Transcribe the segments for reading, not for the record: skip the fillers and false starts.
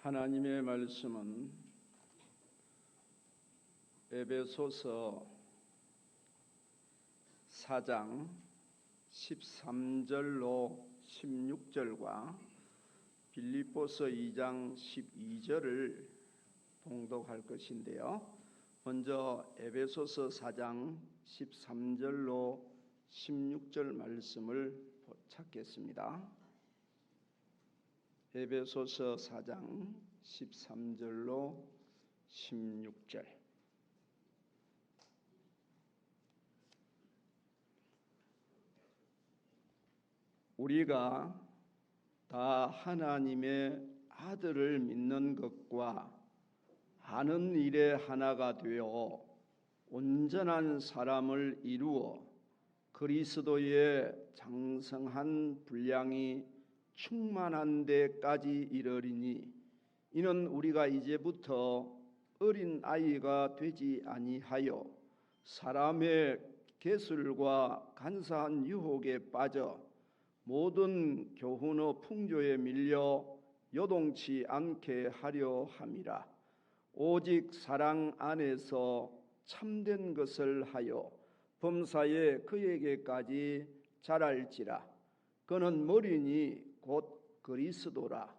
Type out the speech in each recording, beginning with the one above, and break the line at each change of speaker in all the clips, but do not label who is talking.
하나님의 말씀은 에베소서 4장 13절로 16절과 빌립보서 2장 12절을 봉독할 것인데요. 먼저 에베소서 4장 13절로 16절 말씀을 찾겠습니다. 에베소서 4장 13절로 16절. 우리가 다 하나님의 아들을 믿는 것과 아는 일에 하나가 되어 온전한 사람을 이루어 그리스도의 장성한 분량이 충만한 데까지 이르리니 이는 우리가 이제부터 어린 아이가 되지 아니하여 사람의 계술과 간사한 유혹에 빠져 모든 교훈의 풍조에 밀려 요동치 않게 하려 함이라. 오직 사랑 안에서 참된 것을 하여 범사에 그에게까지 자랄지라. 그는 머리니 곧 그리스도라.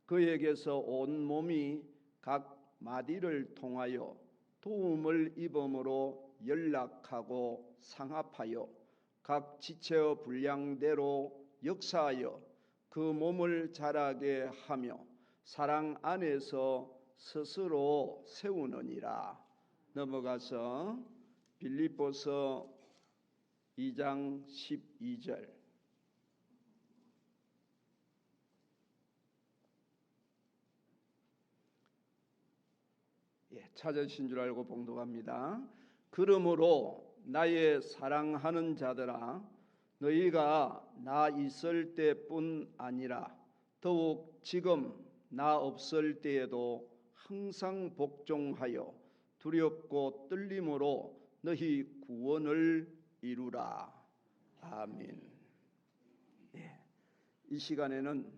그에게서 온 몸이 각 마디를 통하여 도움을 입음으로 연락하고 상합하여 각 지체의 분량대로 역사하여 그 몸을 자라게 하며 사랑 안에서 스스로 세우느니라. 넘어가서 빌립보서 2장 12절. 찾으신 줄 알고 봉독합니다. 그러므로 나의 사랑하는 자들아, 너희가 나 있을 때뿐 아니라 더욱 지금 나 없을 때에도 항상 복종하여 두렵고 떨림으로 너희 구원을 이루라. 아멘. 이 시간에는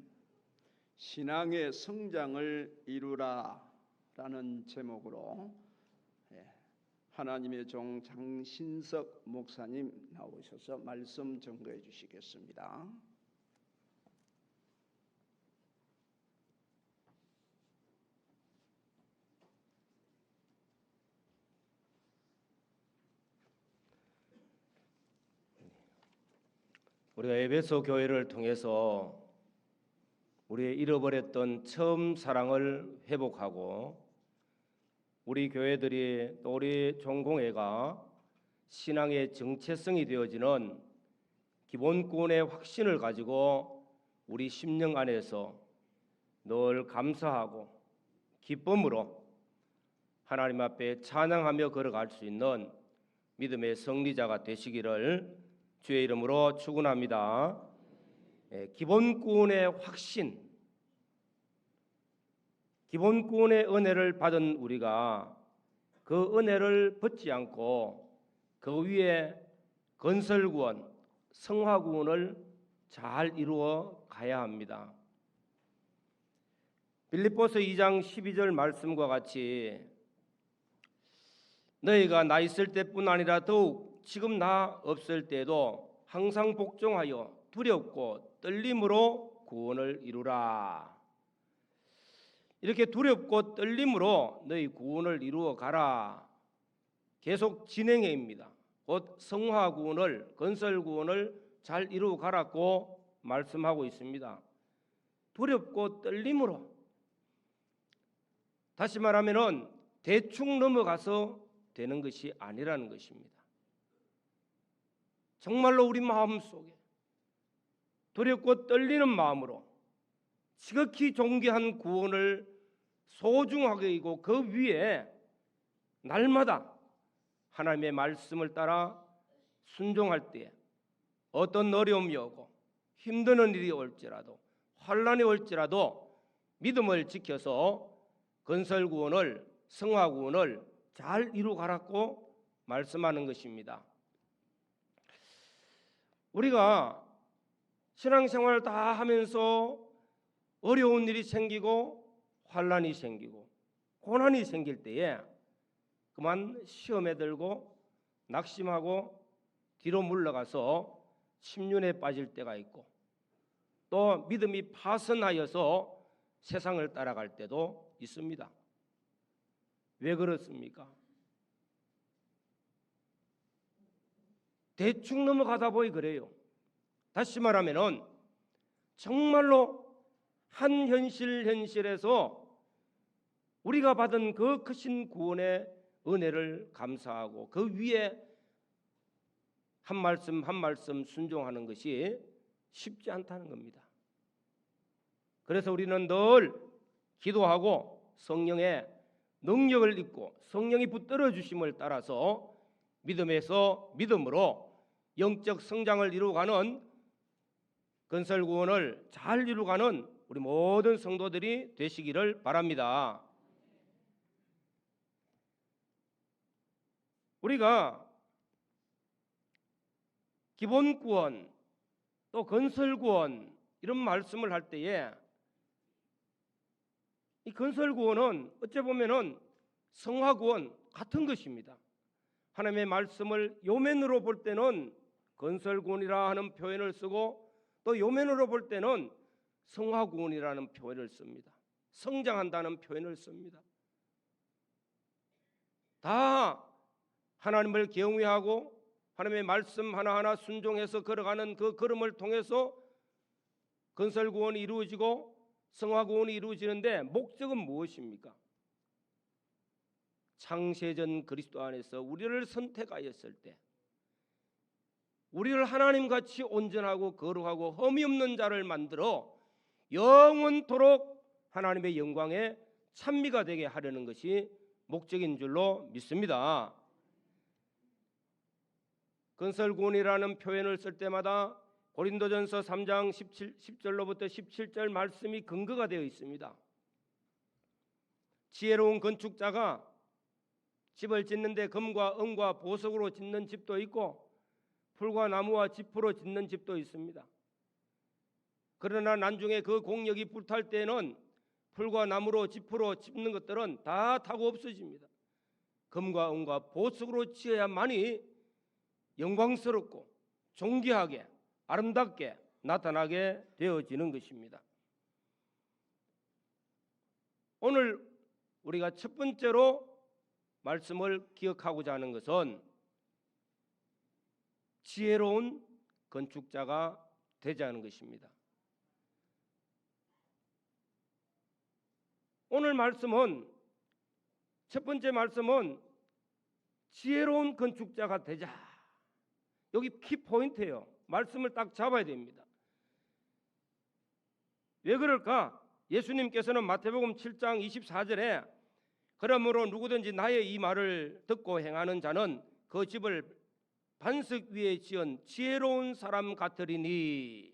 신앙의 성장을 이루라 라는 제목으로 하나님의 종 장신석 목사님 나오셔서 말씀 전거해 주시겠습니다.
우리가 에베소 교회를 통해서 우리의 잃어버렸던 처음 사랑을 회복하고 우리 교회들이 또 우리 종공회가 신앙의 정체성이 되어지는 기본구원의 확신을 가지고 우리 심령 안에서 늘 감사하고 기쁨으로 하나님 앞에 찬양하며 걸어갈 수 있는 믿음의 승리자가 되시기를 주의 이름으로 축원합니다. 기본구원의 확신, 기본구원의 은혜를 받은 우리가 그 은혜를 벗지 않고 그 위에 건설구원, 성화구원을 잘 이루어 가야 합니다. 빌립보서 2장 12절 말씀과 같이 너희가 나 있을 때뿐 아니라 더욱 지금 나 없을 때도 항상 복종하여 두렵고 떨림으로 구원을 이루라. 이렇게 두렵고 떨림으로 너희 구원을 이루어 가라. 계속 진행해입니다. 곧 성화 구원을, 건설 구원을 잘 이루어 가라고 말씀하고 있습니다. 두렵고 떨림으로. 다시 말하면은 대충 넘어가서 되는 것이 아니라는 것입니다. 정말로 우리 마음속에 두렵고 떨리는 마음으로 지극히 존귀한 구원을 소중하게 여기고 그 위에 날마다 하나님의 말씀을 따라 순종할 때에 어떤 어려움이 오고 힘드는 일이 올지라도 환난이 올지라도 믿음을 지켜서 건설 구원을, 성화 구원을 잘 이루가라고 말씀하는 것입니다. 우리가 신앙생활을 다 하면서 어려운 일이 생기고 환난이 생기고 고난이 생길 때에 그만 시험에 들고 낙심하고 뒤로 물러가서 침륜에 빠질 때가 있고, 또 믿음이 파선하여서 세상을 따라갈 때도 있습니다. 왜 그렇습니까? 대충 넘어가다 보니 그래요. 다시 말하면은 정말로 한 현실에서 우리가 받은 그 크신 구원의 은혜를 감사하고 그 위에 한 말씀 한 말씀 순종하는 것이 쉽지 않다는 겁니다. 그래서 우리는 늘 기도하고 성령의 능력을 입고 성령이 붙들어 주심을 따라서 믿음에서 믿음으로 영적 성장을 이루어가는, 건설 구원을 잘 이루어가는 우리 모든 성도들이 되시기를 바랍니다. 우리가 기본 구원 또 건설 구원 이런 말씀을 할 때에 이 건설 구원은 어찌 보면은 성화 구원 같은 것입니다. 하나님의 말씀을 요면으로 볼 때는 건설 구원이라 하는 표현을 쓰고, 또 요면으로 볼 때는 성화 구원이라는 표현을 씁니다. 성장한다는 표현을 씁니다. 다 하나님을 경외하고 하나님의 말씀 하나하나 순종해서 걸어가는 그 걸음을 통해서 건설 구원이 이루어지고 성화 구원이 이루어지는데, 목적은 무엇입니까? 창세전 그리스도 안에서 우리를 선택하였을 때 우리를 하나님같이 온전하고 거룩하고 흠이 없는 자를 만들어 영원토록 하나님의 영광에 찬미가 되게 하려는 것이 목적인 줄로 믿습니다. 건설 구원이라는 표현을 쓸 때마다 고린도전서 3장 10절로부터 17절 말씀이 근거가 되어 있습니다. 지혜로운 건축자가 집을 짓는데 금과 은과 보석으로 짓는 집도 있고 풀과 나무와 지프로 짓는 집도 있습니다. 그러나 나중에 그 공력이 불탈 때에는 풀과 나무로 지프로 짓는 것들은 다 타고 없어집니다. 금과 은과 보석으로 지어야만이 영광스럽고 존귀하게 아름답게 나타나게 되어지는 것입니다. 오늘 우리가 첫 번째로 말씀을 기억하고자 하는 것은 지혜로운 건축자가 되자는 것입니다. 오늘 말씀은, 첫 번째 말씀은 지혜로운 건축자가 되자. 여기 키포인트예요. 말씀을 딱 잡아야 됩니다. 왜 그럴까? 예수님께서는 마태복음 7장 24절에 그러므로 누구든지 나의 이 말을 듣고 행하는 자는 그 집을 반석 위에 지은 지혜로운 사람 같으리니,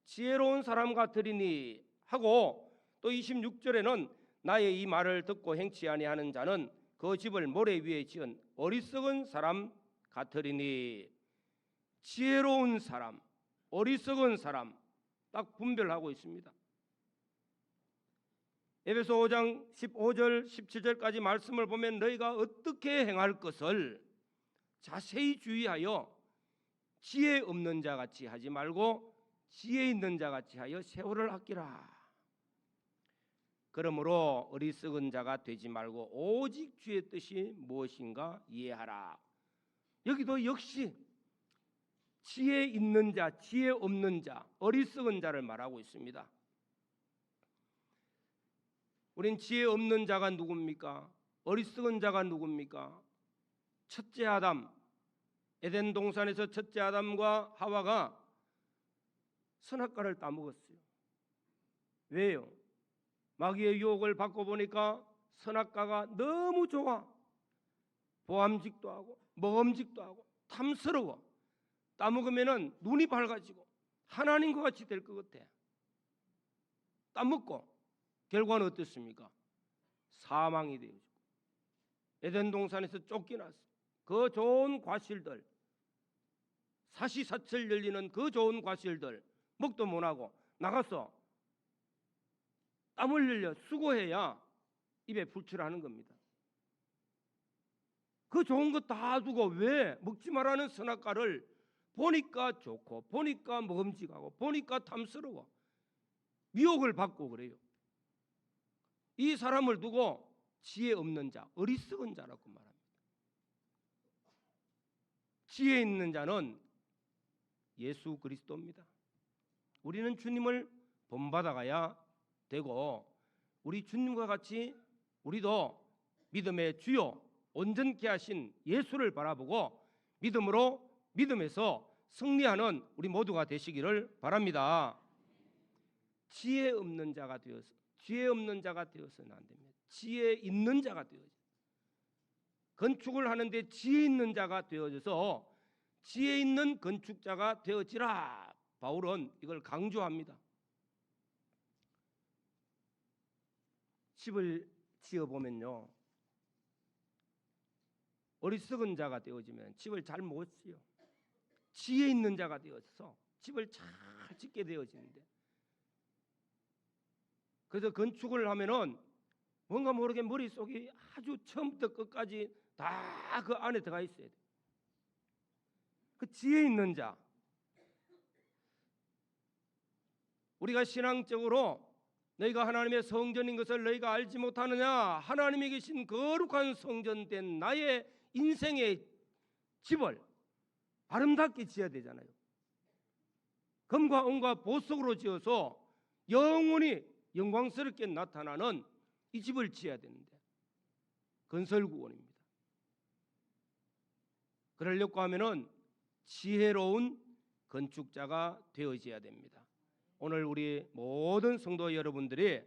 지혜로운 사람 같으리니 하고, 또 26절에는 나의 이 말을 듣고 행치 아니하는 자는 그 집을 모래 위에 지은 어리석은 사람 같으리니, 지혜로운 사람, 어리석은 사람 딱 분별하고 있습니다. 에베소 5장 15절 17절까지 말씀을 보면 너희가 어떻게 행할 것을 자세히 주의하여 지혜 없는 자 같이 하지 말고 지혜 있는 자 같이 하여 세월을 아끼라. 그러므로 어리석은 자가 되지 말고 오직 주의 뜻이 무엇인가 이해하라. 여기도 역시 지혜 있는 자, 지혜 없는 자, 어리석은 자를 말하고 있습니다. 우린 지혜 없는 자가 누굽니까? 어리석은 자가 누굽니까? 첫째 아담, 에덴 동산에서 첫째 아담과 하와가 선악과를 따먹었어요. 왜요? 마귀의 유혹을 받고 보니까 선악과가 너무 좋아. 보암직도 하고 먹음직도 하고 탐스러워. 따먹으면 눈이 밝아지고 하나님과 같이 될 것 같아. 따먹고 결과는 어떻습니까? 사망이 되어지고 에덴 동산에서 쫓겨났어. 그 좋은 과실들, 사시사철 열리는 그 좋은 과실들 먹도 못하고 나가서 땀을 흘려 수고해야 입에 풀칠하는 겁니다. 그 좋은 거 다 두고 왜 먹지 말라는 선악과를 보니까 좋고 보니까 먹음직하고 보니까 탐스러워 미혹을 받고 그래요. 이 사람을 두고 지혜 없는 자, 어리석은 자라고 말합니다. 지혜 있는 자는 예수 그리스도입니다. 우리는 주님을 본받아가야 되고 우리 주님과 같이 우리도 믿음의 주요 온전케 하신 예수를 바라보고 믿음에서 승리하는 우리 모두가 되시기를 바랍니다. 지혜 없는 자가 되어서는 안 됩니다. 지혜 있는 자가 되어져. 건축을 하는데 지혜 있는 자가 되어져서 지혜 있는 건축자가 되어지라. 바울은 이걸 강조합니다. 집을 지어 보면요, 어리석은 자가 되어지면 집을 잘 못 지어. 지혜 있는 자가 되어서 집을 잘 짓게 되어지는데, 그래서 건축을 하면은 뭔가 모르게 머릿속이 아주 처음부터 끝까지 다 그 안에 들어가 있어야 돼. 그 지혜 있는 자. 우리가 신앙적으로 너희가 하나님의 성전인 것을 너희가 알지 못하느냐? 하나님이 계신 거룩한 성전된 나의 인생의 집을 아름답게 지어야 되잖아요. 금과 은과 보석으로 지어서 영원히 영광스럽게 나타나는 이 집을 지어야 되는데 건설구원입니다. 그러려고 하면은 지혜로운 건축자가 되어져야 됩니다. 오늘 우리 모든 성도 여러분들이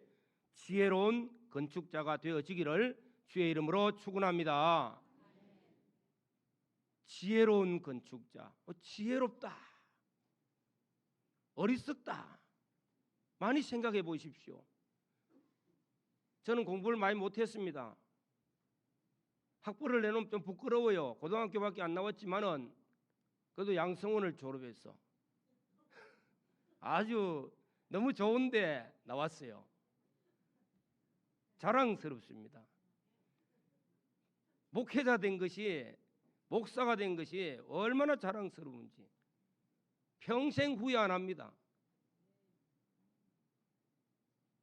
지혜로운 건축자가 되어지기를 주의 이름으로 축원합니다. 지혜로운 건축자, 지혜롭다, 어리석다, 많이 생각해 보십시오. 저는 공부를 많이 못했습니다. 학벌을 내놓으면 좀 부끄러워요. 고등학교밖에 안 나왔지만은 그래도 양성원을 졸업했어. 아주 너무 좋은데 나왔어요. 자랑스럽습니다. 목회자 된 것이, 목사가 된 것이 얼마나 자랑스러운지 평생 후회 안 합니다.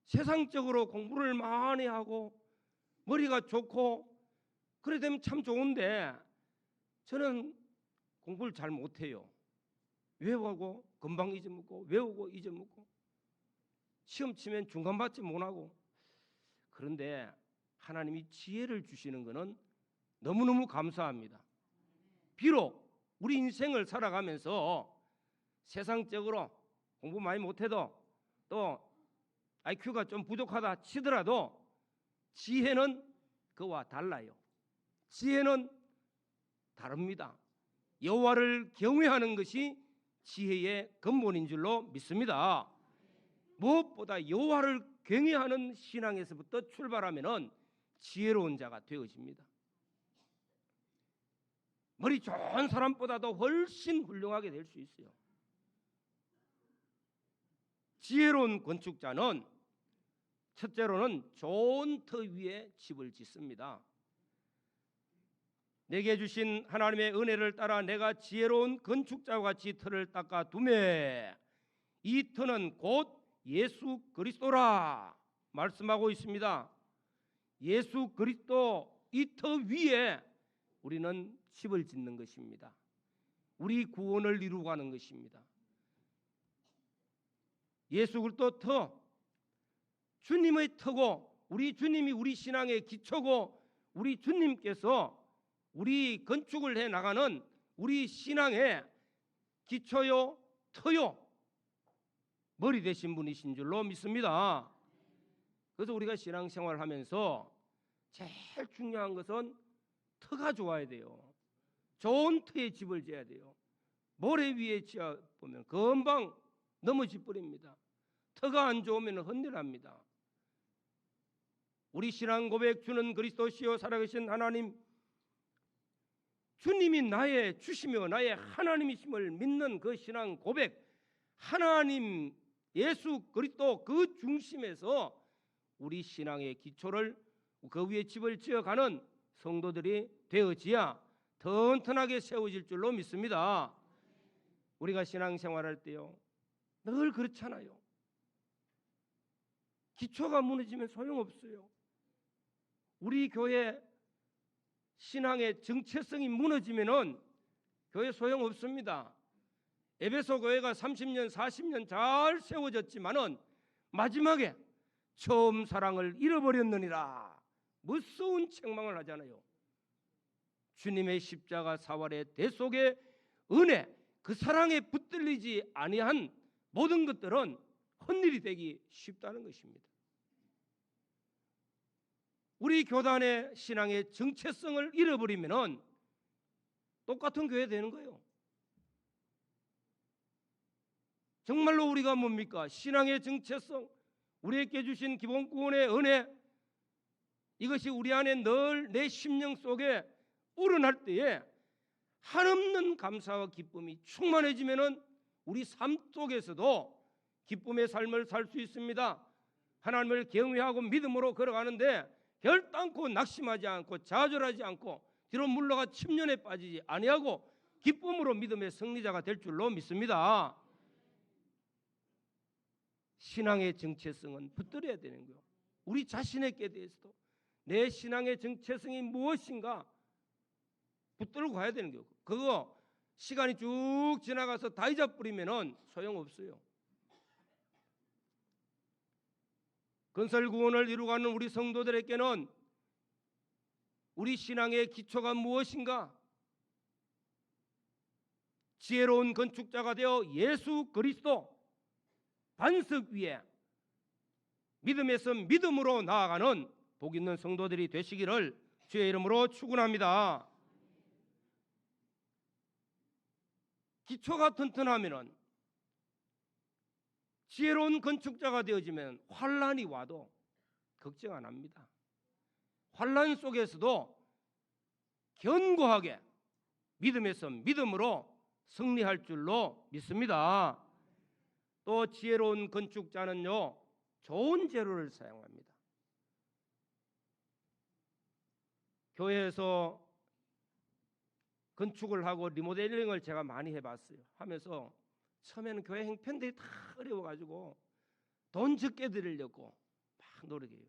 세상적으로 공부를 많이 하고 머리가 좋고 그래 되면 참 좋은데 저는 공부를 잘 못해요. 외우고 금방 잊어먹고 외우고 잊어먹고 시험 치면 중간받지 못하고. 그런데 하나님이 지혜를 주시는 것은 너무너무 감사합니다. 비록 우리 인생을 살아가면서 세상적으로 공부 많이 못해도 또 IQ가 좀 부족하다 치더라도 지혜는 그와 달라요. 지혜는 다릅니다. 여호와를 경외하는 것이 지혜의 근본인 줄로 믿습니다. 무엇보다 여호와를 경외하는 신앙에서부터 출발하면은 지혜로운 자가 되어집니다. 머리 좋은 사람보다도 훨씬 훌륭하게 될 수 있어요. 지혜로운 건축자는 첫째로는 좋은 터 위에 집을 짓습니다. 내게 주신 하나님의 은혜를 따라 내가 지혜로운 건축자와 같이 터를 닦아 두매 이 터는 곧 예수 그리스도라 말씀하고 있습니다. 예수 그리스도 이 터 위에 우리는 집을 짓는 것입니다. 우리 구원을 이루고 가는 것입니다. 예수 그리스도 터, 주님의 터고 우리 주님이 우리 신앙의 기초고 우리 주님께서 우리 건축을 해 나가는 우리 신앙의 기초요, 터요, 머리 되신 분이신 줄로 믿습니다. 그래서 우리가 신앙생활을 하면서 제일 중요한 것은 터가 좋아야 돼요. 좋은 터에 집을 지어야 돼요. 모래 위에 지어보면 금방 넘어져 버립니다. 터가 안 좋으면 흔들합니다. 우리 신앙 고백 주는 그리스도시요 살아계신 하나님, 주님이 나의 주시며 나의 하나님이심을 믿는 그 신앙 고백, 하나님 예수 그리스도 그 중심에서 우리 신앙의 기초를 그 위에 집을 지어가는 성도들이 되어지야 튼튼하게 세워질 줄로 믿습니다. 우리가 신앙생활할 때요 늘 그렇잖아요. 기초가 무너지면 소용없어요. 우리 교회 신앙의 정체성이 무너지면은 교회 소용없습니다. 에베소 교회가 30년 40년 잘 세워졌지만은 마지막에 처음 사랑을 잃어버렸느니라 무서운 책망을 하잖아요. 주님의 십자가 사활의 대속의 은혜, 그 사랑에 붙들리지 아니한 모든 것들은 헛일이 되기 쉽다는 것입니다. 우리 교단의 신앙의 정체성을 잃어버리면은 똑같은 교회 되는 거예요. 정말로 우리가 뭡니까? 신앙의 정체성, 우리에게 주신 기본 구원의 은혜, 이것이 우리 안에 늘 내 심령 속에 우러날 때에 한없는 감사와 기쁨이 충만해지면은 우리 삶 속에서도 기쁨의 삶을 살 수 있습니다. 하나님을 경외하고 믿음으로 걸어가는데 결단코 낙심하지 않고 좌절하지 않고 뒤로 물러가 침륜에 빠지지 아니하고 기쁨으로 믿음의 승리자가 될 줄로 믿습니다. 신앙의 정체성은 붙들어야 되는 거예요. 우리 자신에게 대해서도 내 신앙의 정체성이 무엇인가 붙들고 가야 되는 거예요. 그거 시간이 쭉 지나가서 다 잊어버리면은 소용없어요. 건설 구원을 이루어가는 우리 성도들에게는 우리 신앙의 기초가 무엇인가? 지혜로운 건축자가 되어 예수 그리스도 반석 위에 믿음에서 믿음으로 나아가는 복 있는 성도들이 되시기를 주의 이름으로 축원합니다. 기초가 튼튼하면은 지혜로운 건축자가 되어지면 환란이 와도 걱정 안 합니다. 환란 속에서도 견고하게 믿음에서 믿음으로 승리할 줄로 믿습니다. 또 지혜로운 건축자는요 좋은 재료를 사용합니다. 교회에서 건축을 하고 리모델링을 제가 많이 해봤어요. 하면서 처음에는 교회 형편들이 다 어려워가지고 돈 적게 드리려고 막 노력해요.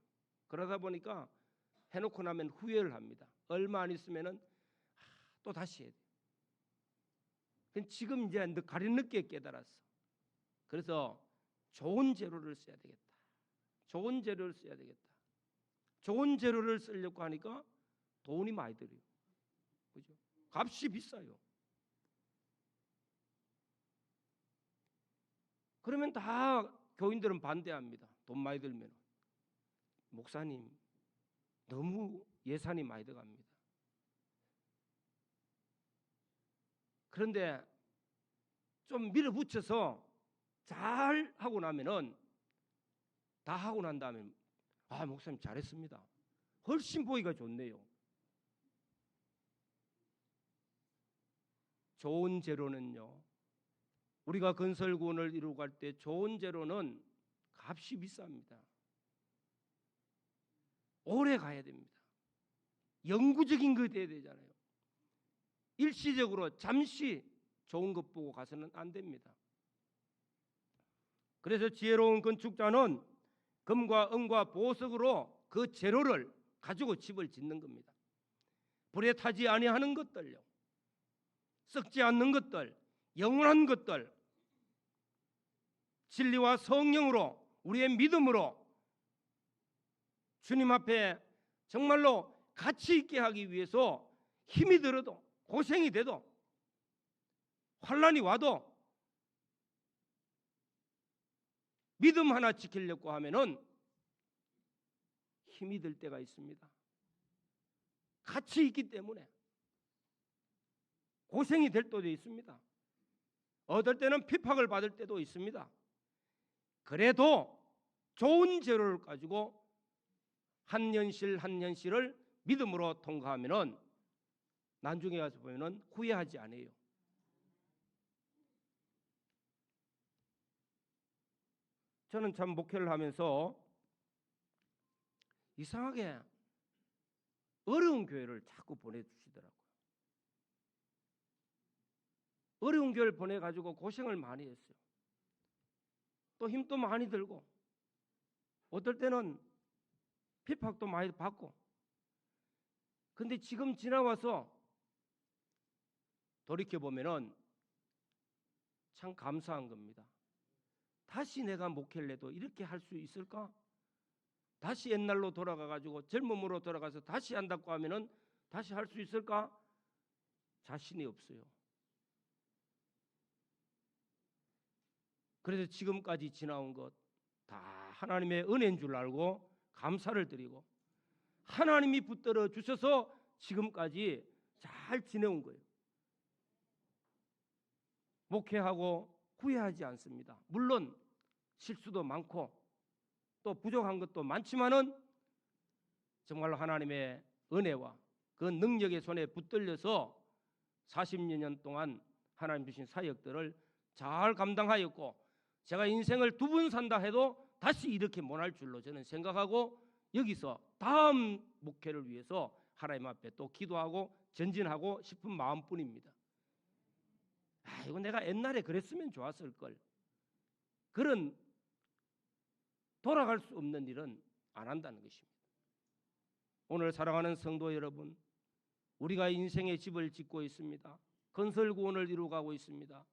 그러다 보니까 해놓고 나면 후회를 합니다. 얼마 안 있으면은 또 다시 해야 돼요. 지금 이제 가리 늦게 깨달았어. 그래서 좋은 재료를 써야 되겠다. 좋은 재료를 써야 되겠다. 좋은 재료를 쓰려고 하니까 돈이 많이 들어요. 그죠? 값이 비싸요. 그러면 다 교인들은 반대합니다. 돈 많이 들면. 목사님, 너무 예산이 많이 들어갑니다. 그런데 좀 밀어붙여서 잘 하고 나면은 다 하고 난 다음에 목사님 잘했습니다. 훨씬 보기가 좋네요. 좋은 재료는요. 우리가 건설 구원을 이루고 갈 때 좋은 재료는 값이 비쌉니다. 오래 가야 됩니다. 영구적인 거 돼야 되잖아요. 일시적으로 잠시 좋은 것 보고 가서는 안 됩니다. 그래서 지혜로운 건축자는 금과 은과 보석으로 그 재료를 가지고 집을 짓는 겁니다. 불에 타지 아니하는 것들요, 썩지 않는 것들, 영원한 것들, 진리와 성령으로 우리의 믿음으로 주님 앞에 정말로 가치 있게 하기 위해서 힘이 들어도 고생이 돼도 환란이 와도 믿음 하나 지키려고 하면은 힘이 들 때가 있습니다. 가치 있기 때문에 고생이 될 때도 있습니다. 어떨 때는 핍박을 받을 때도 있습니다. 그래도 좋은 재료를 가지고 한 년실 한 년실을 믿음으로 통과하면은 나중에 가서 보면은 후회하지 않아요. 저는 참 목회를 하면서 이상하게 어려운 교회를 자꾸 보내주시더라고요. 어려운 교회를 보내가지고 고생을 많이 했어요. 또 힘도 많이 들고 어떨 때는 핍박도 많이 받고. 근데 지금 지나와서 돌이켜보면은 참 감사한 겁니다. 다시 내가 목회를 해도 이렇게 할 수 있을까? 다시 옛날로 돌아가가지고 젊음으로 돌아가서 다시 한다고 하면은 다시 할 수 있을까? 자신이 없어요. 그래서 지금까지 지나온 것 다 하나님의 은혜인 줄 알고 감사를 드리고 하나님이 붙들어 주셔서 지금까지 잘 지내온 거예요. 목회하고 후회하지 않습니다. 물론 실수도 많고 또 부족한 것도 많지만은 정말로 하나님의 은혜와 그 능력의 손에 붙들려서 40여 년 동안 하나님 주신 사역들을 잘 감당하였고, 제가 인생을 두 번 산다 해도 다시 이렇게 못할 줄로 저는 생각하고 여기서 다음 목회를 위해서 하나님 앞에 또 기도하고 전진하고 싶은 마음뿐입니다. 이거 내가 옛날에 그랬으면 좋았을 걸. 그런 돌아갈 수 없는 일은 안 한다는 것입니다. 오늘 사랑하는 성도 여러분, 우리가 인생의 집을 짓고 있습니다. 건설 구원을 이루어가고 있습니다.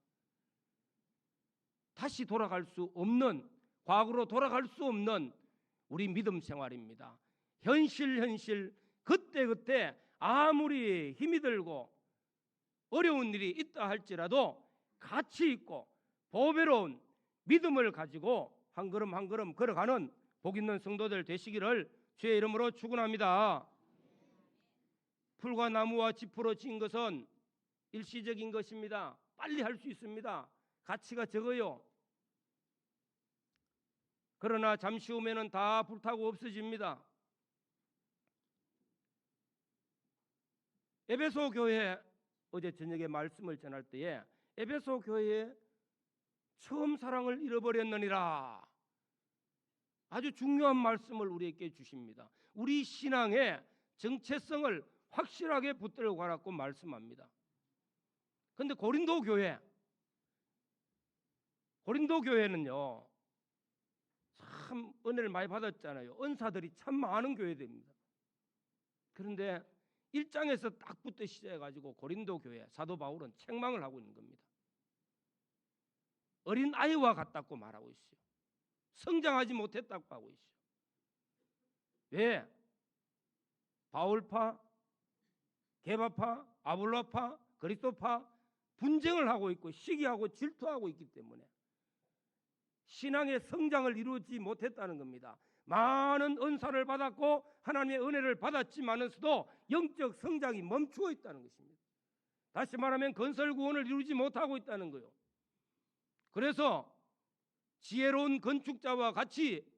다시 돌아갈 수 없는, 과거로 돌아갈 수 없는 우리 믿음 생활입니다. 현실 그때 아무리 힘이 들고 어려운 일이 있다 할지라도 가치 있고 보배로운 믿음을 가지고 한 걸음 한 걸음 걸어가는 복 있는 성도들 되시기를 주의 이름으로 축원합니다. 풀과 나무와 짚으로 지은 것은 일시적인 것입니다. 빨리 할 수 있습니다. 가치가 적어요. 그러나 잠시 후면은 다 불타고 없어집니다. 에베소 교회, 어제 저녁에 말씀을 전할 때에 에베소 교회에 처음 사랑을 잃어버렸느니라, 아주 중요한 말씀을 우리에게 주십니다. 우리 신앙의 정체성을 확실하게 붙들고 가라고 말씀합니다. 그런데 고린도 교회는요 참 은혜를 많이 받았잖아요. 은사들이 참 많은 교회들입니다. 그런데 1장에서 딱 붙어 시작해가지고 고린도 교회 사도 바울은 책망을 하고 있는 겁니다. 어린 아이와 같다고 말하고 있어요. 성장하지 못했다고 하고 있어요. 왜? 바울파, 게바파, 아볼로파, 그리스도파 분쟁을 하고 있고 시기하고 질투하고 있기 때문에 신앙의 성장을 이루지 못했다는 겁니다. 많은 은사를 받았고 하나님의 은혜를 받았지만서도 영적 성장이 멈추어 있다는 것입니다. 다시 말하면 건설 구원을 이루지 못하고 있다는 거예요. 그래서 지혜로운 건축자와 같이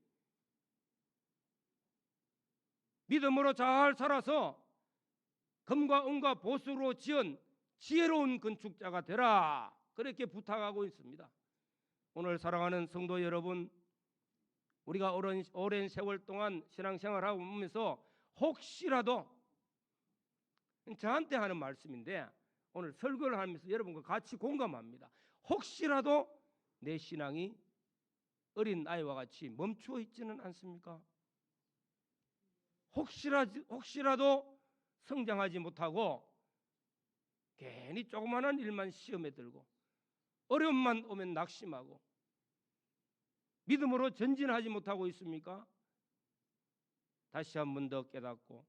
믿음으로 잘 살아서 금과 은과 보석으로 지은 지혜로운 건축자가 되라, 그렇게 부탁하고 있습니다. 오늘 사랑하는 성도 여러분, 우리가 오랜 세월 동안 신앙생활하고 오면서 혹시라도, 저한테 하는 말씀인데 오늘 설교를 하면서 여러분과 같이 공감합니다. 혹시라도 내 신앙이 어린 아이와 같이 멈추어 있지는 않습니까? 혹시라도 성장하지 못하고 괜히 조그마한 일만 시험에 들고 어려움만 오면 낙심하고 믿음으로 전진하지 못하고 있습니까? 다시 한 번 더 깨닫고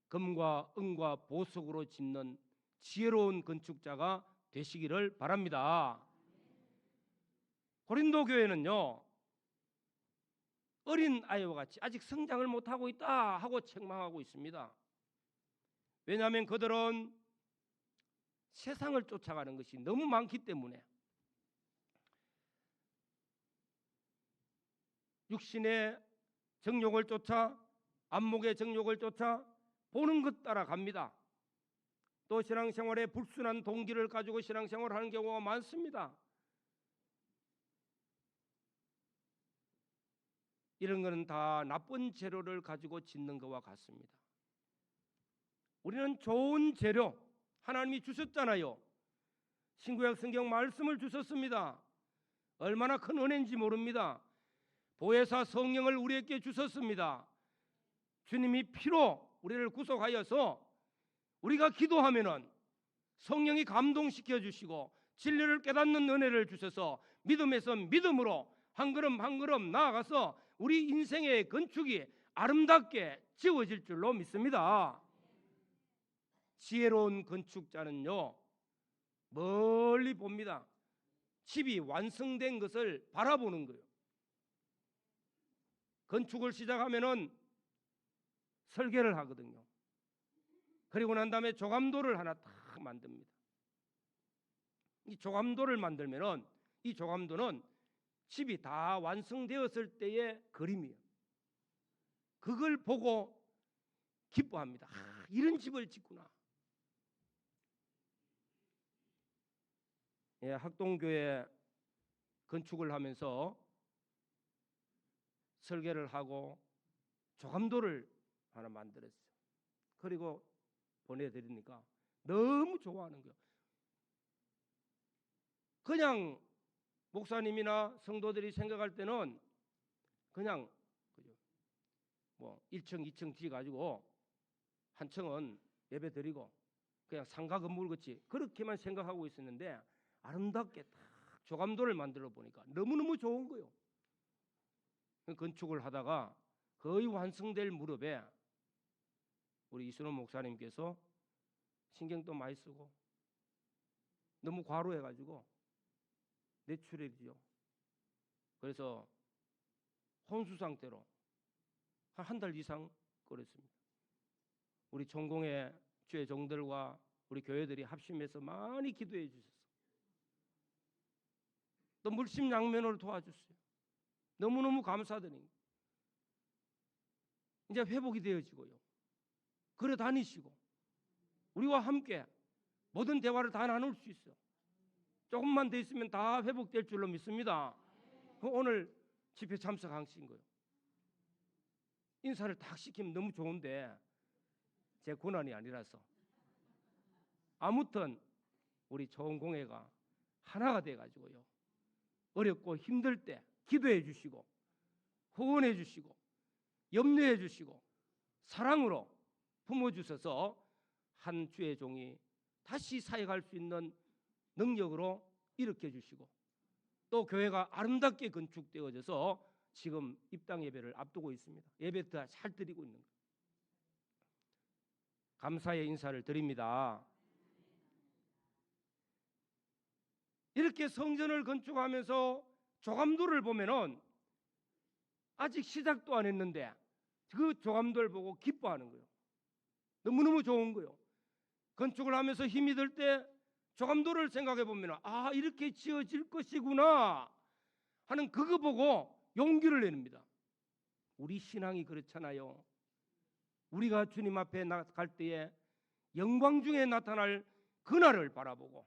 금과 은과 보석으로 짓는 지혜로운 건축자가 되시기를 바랍니다. 고린도 교회는요 어린 아이와 같이 아직 성장을 못하고 있다 하고 책망하고 있습니다. 왜냐하면 그들은 세상을 쫓아가는 것이 너무 많기 때문에, 육신의 정욕을 쫓아, 안목의 정욕을 쫓아 보는 것 따라 갑니다. 또 신앙생활에 불순한 동기를 가지고 신앙생활을 하는 경우가 많습니다. 이런 것은 다 나쁜 재료를 가지고 짓는 것과 같습니다. 우리는 좋은 재료 하나님이 주셨잖아요. 신구약 성경 말씀을 주셨습니다. 얼마나 큰 은혜인지 모릅니다. 보혜사 성령을 우리에게 주셨습니다. 주님이 피로 우리를 구속하여서 우리가 기도하면은 성령이 감동시켜 주시고 진리를 깨닫는 은혜를 주셔서 믿음에서 믿음으로 한 걸음 한 걸음 나아가서 우리 인생의 건축이 아름답게 지어질 줄로 믿습니다. 지혜로운 건축자는요, 멀리 봅니다. 집이 완성된 것을 바라보는 거예요. 건축을 시작하면은 설계를 하거든요. 그리고 난 다음에 조감도를 하나 딱 만듭니다. 이 조감도를 만들면은 이 조감도는 집이 다 완성되었을 때의 그림이에요. 그걸 보고 기뻐합니다. 이런 집을 짓구나. 예, 학동교회 건축을 하면서 설계를 하고 조감도를 하나 만들었어요. 그리고 보내드리니까 너무 좋아하는 거예요. 그냥 목사님이나 성도들이 생각할 때는 그냥 뭐 1층, 2층 지어가지고 한 층은 예배 드리고 그냥 상가 건물 같이 그렇게만 생각하고 있었는데 아름답게 딱 조감도를 만들어 보니까 너무너무 좋은 거예요. 건축을 하다가 거의 완성될 무렵에 우리 이순호 목사님께서 신경도 많이 쓰고 너무 과로해가지고 뇌출혈이죠. 그래서 혼수 상태로 한 달 이상 걸었습니다. 우리 전공의 주의 종들과 우리 교회들이 합심해서 많이 기도해 주셨어요. 또 물심양면으로 도와줬어요. 너무너무 감사드립니다. 이제 회복이 되어지고요. 걸어 다니시고 우리와 함께 모든 대화를 다 나눌 수 있어요. 조금만 더 있으면 다 회복될 줄로 믿습니다. 오늘 집회 참석하신 거예요. 인사를 딱 시키면 너무 좋은데 제 권한이 아니라서 아무튼 우리 좋은 공회가 하나가 돼가지고요. 어렵고 힘들 때 기도해 주시고 후원해 주시고 염려해 주시고 사랑으로 품어주셔서 한 주의 종이 다시 사역할 수 있는 능력으로 일으켜 주시고 또 교회가 아름답게 건축되어져서 지금 입당 예배를 앞두고 있습니다. 예배 다 잘 드리고 있는 거예요. 감사의 인사를 드립니다. 이렇게 성전을 건축하면서 조감도를 보면은 아직 시작도 안 했는데 그 조감도를 보고 기뻐하는 거예요. 너무너무 좋은 거예요. 건축을 하면서 힘이 들 때 조감도를 생각해 보면 아 이렇게 지어질 것이구나 하는 그거 보고 용기를 내립니다. 우리 신앙이 그렇잖아요. 우리가 주님 앞에 갈 때에 영광 중에 나타날 그날을 바라보고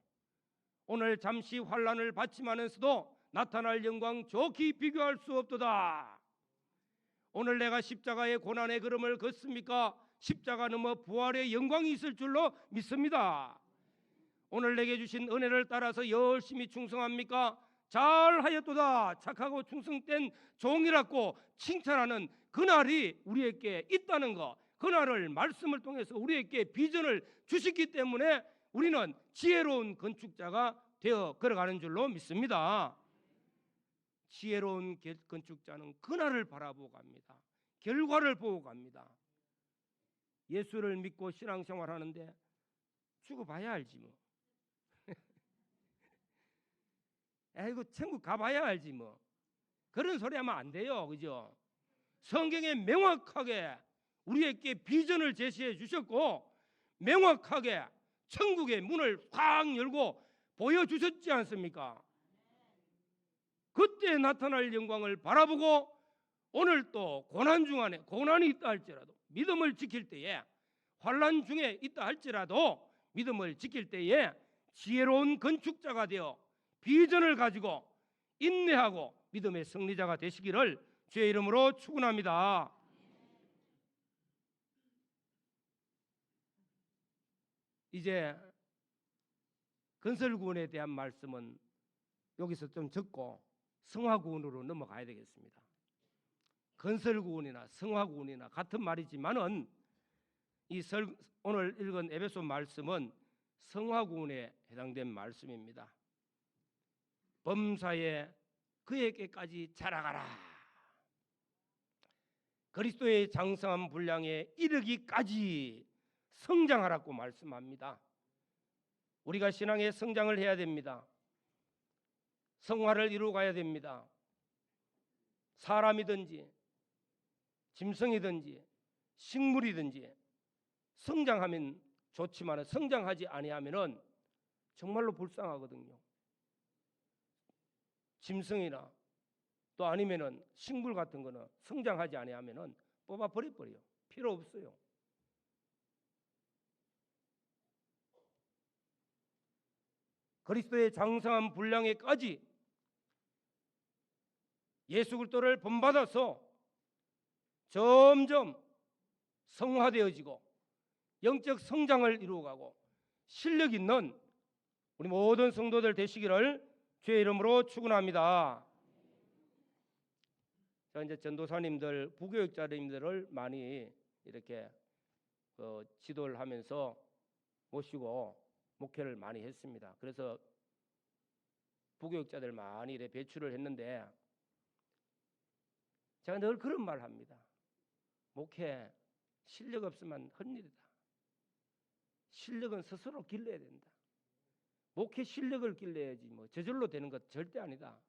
오늘 잠시 환난을 받지만서도 나타날 영광 좋게 비교할 수 없도다. 오늘 내가 십자가의 고난의 걸음을 걷습니까? 십자가 넘어 부활의 영광이 있을 줄로 믿습니다. 오늘 내게 주신 은혜를 따라서 열심히 충성합니까? 잘하였도다. 착하고 충성된 종이라고 칭찬하는 그날이 우리에게 있다는 것, 그날을 말씀을 통해서 우리에게 비전을 주셨기 때문에 우리는 지혜로운 건축자가 되어 걸어가는 줄로 믿습니다. 지혜로운 건축자는 그날을 바라보고 갑니다. 결과를 보고 갑니다. 예수를 믿고 신앙생활 하는데 죽어봐야 알지 뭐. 아이고 천국 가봐야 알지 뭐. 그런 소리 하면 안 돼요. 그죠? 성경에 명확하게 우리에게 비전을 제시해 주셨고 명확하게 천국의 문을 확 열고 보여주셨지 않습니까? 그때 나타날 영광을 바라보고 오늘 또 고난 중 안에 고난이 있다 할지라도 믿음을 지킬 때에 환난 중에 있다 할지라도 믿음을 지킬 때에 지혜로운 건축자가 되어 비전을 가지고 인내하고 믿음의 승리자가 되시기를 주의 이름으로 축원합니다. 이제 건설구원에 대한 말씀은 여기서 좀 적고 성화구원으로 넘어가야 되겠습니다. 건설구원이나 성화구원이나 같은 말이지만은 오늘 읽은 에베소 말씀은 성화구원에 해당된 말씀입니다. 범사에 그에게까지 자라가라. 그리스도의 장성한 분량에 이르기까지 성장하라고 말씀합니다. 우리가 신앙의 성장을 해야 됩니다. 성화를 이루어가야 됩니다. 사람이든지 짐승이든지 식물이든지 성장하면 좋지만 성장하지 아니하면은 정말로 불쌍하거든요. 짐승이나 또 아니면은 식물 같은 거는 성장하지 아니하면은 뽑아 버려요. 필요 없어요. 그리스도의 장성한 분량에까지 예수 그리스도를 본받아서 점점 성화되어지고 영적 성장을 이루어가고 실력 있는 우리 모든 성도들 되시기를 주의 이름으로 축원합니다. 자, 이제 전도사님들, 부교육자님들을 많이 이렇게 지도를 하면서 모시고 목회를 많이 했습니다. 그래서 부교육자들 많이 이렇게 배출을 했는데 제가 늘 그런 말 합니다. 목회 실력 없으면 헛일이다. 실력은 스스로 길러야 된다. 목회 실력을 길러야지 뭐 저절로 되는 것 절대 아니다.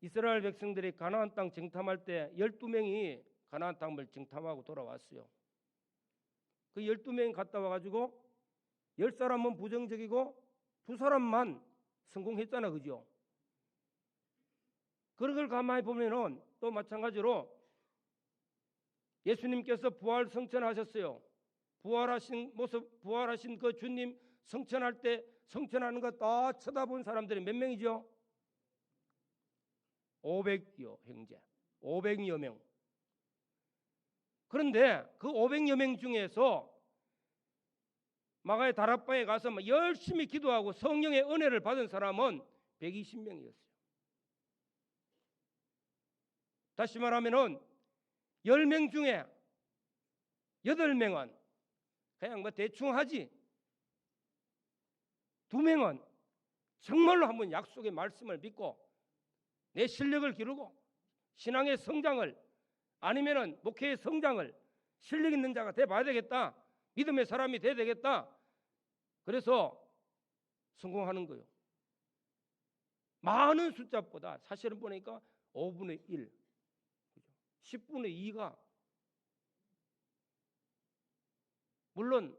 이스라엘 백성들이 가나안 땅 정탐할 때 12명이 가나안 땅을 정탐하고 돌아왔어요. 그 12명이 갔다 와가지고 10사람은 부정적이고 2사람만 성공했잖아, 그죠? 그런 걸 가만히 보면은 또 마찬가지로 예수님께서 부활 성천하셨어요. 부활하신 모습, 부활하신 그 주님 성천할 때 성천하는 거 다 쳐다본 사람들이 몇 명이죠? 500여 형제, 500여 명. 그런데 그 500여 명 중에서 마가의 다락방에 가서 열심히 기도하고 성령의 은혜를 받은 사람은 120명이었어요. 다시 말하면은 10명 중에 8명은 그냥 뭐 대충 하지, 2명은 정말로 한번 약속의 말씀을 믿고 내 실력을 기르고 신앙의 성장을 아니면은 목회의 성장을 실력 있는 자가 돼 봐야 되겠다. 믿음의 사람이 돼야 되겠다. 그래서 성공하는 거예요. 많은 숫자보다 사실은 보니까 5분의 1, 10분의 2가 물론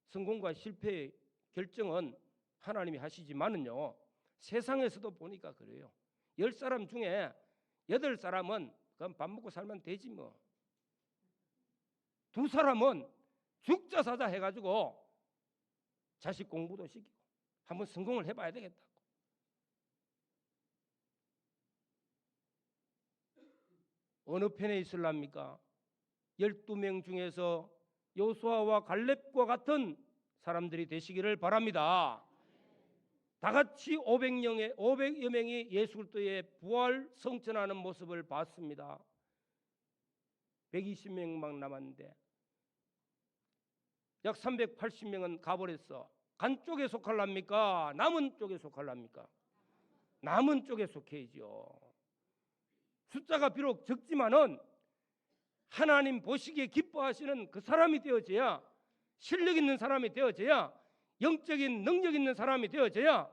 성공과 실패의 결정은 하나님이 하시지만은요, 세상에서도 보니까 그래요. 10사람 중에 8사람은 그럼 밥 먹고 살면 되지 뭐. 2사람은 죽자 사자 해가지고 자식 공부도 시키고 한번 성공을 해봐야 되겠다고. 어느 편에 있을랍니까? 12명 중에서 요수아와 갈렙과 같은 사람들이 되시기를 바랍니다. 다 같이 500여 명이 예수 그리스도의 부활 성천하는 모습을 봤습니다. 120명만 남았는데 약 380명은 가버렸어. 간 쪽에 속할랍니까? 남은 쪽에 속할랍니까? 남은 쪽에 속해야죠. 숫자가 비록 적지만은 하나님 보시기에 기뻐하시는 그 사람이 되어져야, 실력 있는 사람이 되어져야, 영적인 능력 있는 사람이 되어져야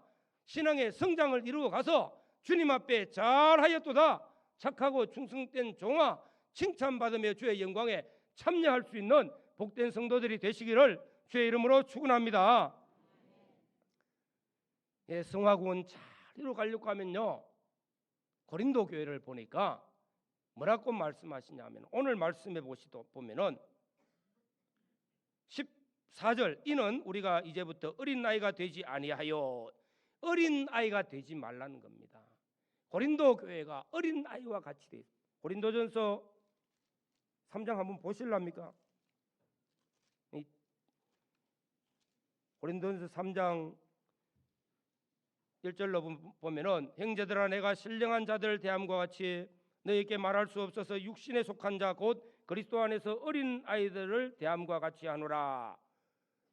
신앙의 성장을 이루어 가서 주님 앞에 잘하였도다, 착하고 충성된 종아, 칭찬받으며 주의 영광에 참여할 수 있는 복된 성도들이 되시기를 주의 이름으로 축원합니다. 예, 성화구원 잘 이루어가려고 하면요, 고린도 교회를 보니까 뭐라고 말씀하시냐면, 오늘 말씀해 보면은 14절, 이는 우리가 이제부터 어린 나이가 되지 아니하여 어린 아이가 되지 말라는 겁니다. 고린도 교회가 어린 아이와 같이 돼 있습니다. 고린도전서 3장 한번 보실랍니까? 고린도전서 3장 1절로 보면은 형제들아 내가 신령한 자들 대함과 같이 너희에게 말할 수 없어서 육신에 속한 자 곧 그리스도 안에서 어린 아이들을 대함과 같이 하노라.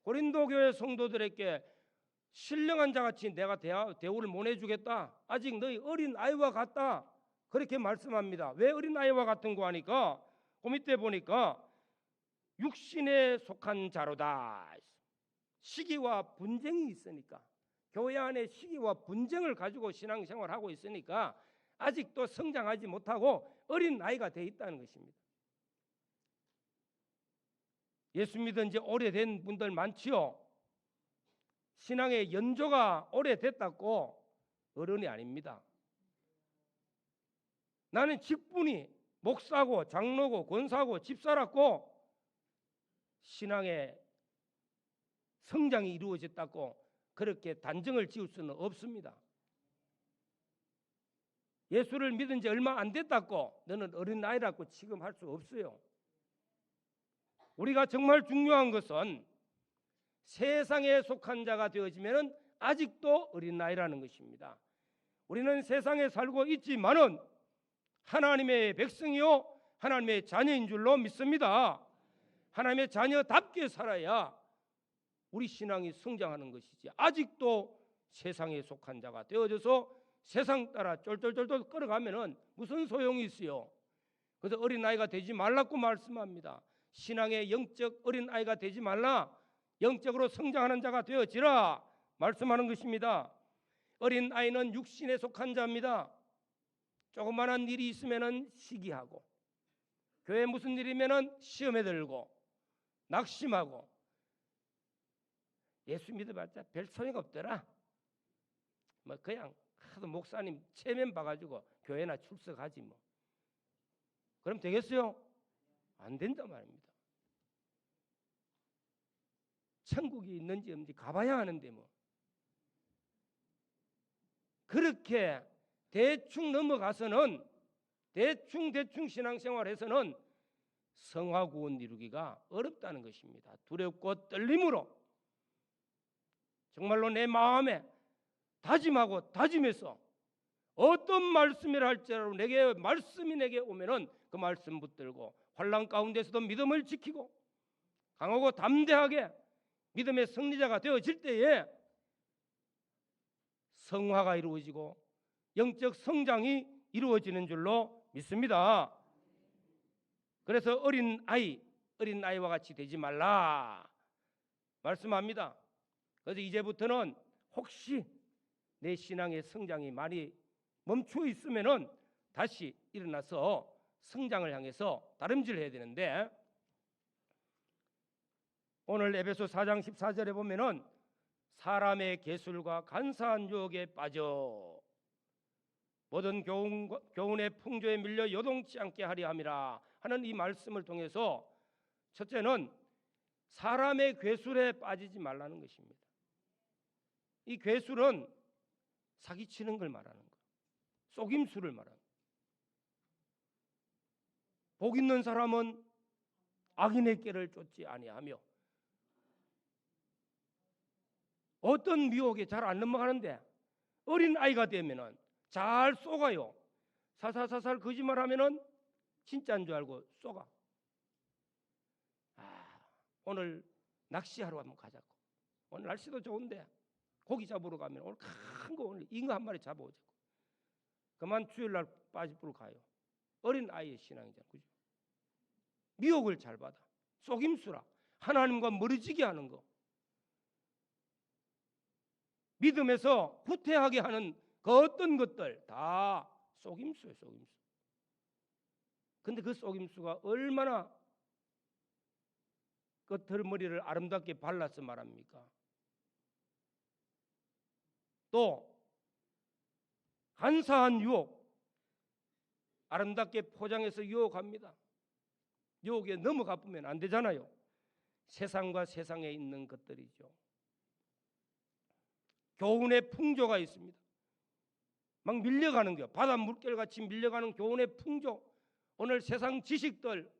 고린도 교회 성도들에게 신령한 자 같이 내가 대우를 못 해주겠다. 아직 너희 어린 아이와 같다. 그렇게 말씀합니다. 왜 어린 아이와 같은 거 하니까 그 밑에 보니까 육신에 속한 자로다. 시기와 분쟁이 있으니까, 교회 안에 시기와 분쟁을 가지고 신앙생활을 하고 있으니까 아직도 성장하지 못하고 어린 아이가 돼 있다는 것입니다. 예수 믿은 지 오래된 분들 많지요. 신앙의 연조가 오래됐다고 어른이 아닙니다. 나는 직분이 목사고 장로고 권사고 집사라고 신앙의 성장이 이루어졌다고 그렇게 단정을 지을 수는 없습니다. 예수를 믿은 지 얼마 안 됐다고 너는 어린아이라고 취급할 수 없어요. 우리가 정말 중요한 것은 세상에 속한 자가 되어지면 아직도 어린아이라는 것입니다. 우리는 세상에 살고 있지만은 하나님의 백성이요 하나님의 자녀인 줄로 믿습니다. 하나님의 자녀답게 살아야 우리 신앙이 성장하는 것이지, 아직도 세상에 속한 자가 되어져서 세상 따라 쫄쫄쫄쫄 끌어가면은 무슨 소용이 있어요. 그래서 어린아이가 되지 말라고 말씀합니다. 신앙의 영적 어린아이가 되지 말라, 영적으로 성장하는 자가 되어지라 말씀하는 것입니다. 어린아이는 육신에 속한 자입니다. 조그마한 일이 있으면은 시기하고, 교회 무슨 일이면은 시험에 들고 낙심하고, 예수 믿어봤자 별 소용 없더라. 뭐 그냥 하도 목사님 체면 봐가지고 교회나 출석하지 뭐. 그럼 되겠어요? 안 된단 말입니다. 천국이 있는지 없는지 가봐야 하는데 뭐. 그렇게 대충 넘어가서는 대충 신앙생활에서는 성화구원 이루기가 어렵다는 것입니다. 두렵고 떨림으로 정말로 내 마음에 다짐하고 다짐해서 어떤 말씀을 할지라도 내게 말씀이 내게 오면은 그 말씀 붙들고 환난 가운데서도 믿음을 지키고 강하고 담대하게 믿음의 승리자가 되어질 때에 성화가 이루어지고 영적 성장이 이루어지는 줄로 믿습니다. 그래서 어린아이와 같이 되지 말라 말씀합니다. 그래서 이제부터는 혹시 내 신앙의 성장이 많이 멈추어 있으면은 다시 일어나서 성장을 향해서 다름질해야 되는데, 오늘 에베소 4장 14절에 보면은 사람의 계술과 간사한 유혹에 빠져 모든 교훈의 풍조에 밀려 요동치 않게 하려 함이라 하는 이 말씀을 통해서 첫째는 사람의 괴술에 빠지지 말라는 것입니다. 이 괴술은 사기치는 걸 말하는 거예요. 속임수를 말하는 거예요. 복 있는 사람은 악인의 길을 쫓지 아니하며, 어떤 미혹에 잘 안 넘어가는데 어린 아이가 되면은 잘 속아요. 사살사살 거짓말하면은 진짜인 줄 알고 속아. 오늘 낚시하러 한번 가자고. 오늘 날씨도 좋은데 고기 잡으러 가면 오늘 큰 거, 오늘 잉어 한 마리 잡아오자고. 그만 주일날 빠지불 가요. 어린 아이의 신앙이잖아, 그죠? 미혹을 잘 받아. 속임수라. 하나님과 멀어지게 하는 거. 믿음에서 후퇴하게 하는 그 어떤 것들 다 속임수예요, 속임수. 근데 그 속임수가 얼마나 겉머리를 아름답게 발라서 말합니까? 또 간사한 유혹, 아름답게 포장해서 유혹합니다. 유혹에 넘어가 보면 안 되잖아요. 세상과 세상에 있는 것들이죠. 교훈의 풍조가 있습니다. 막 밀려가는 거요. 바다 물결같이 밀려가는 교훈의 풍조. 오늘 세상 지식들,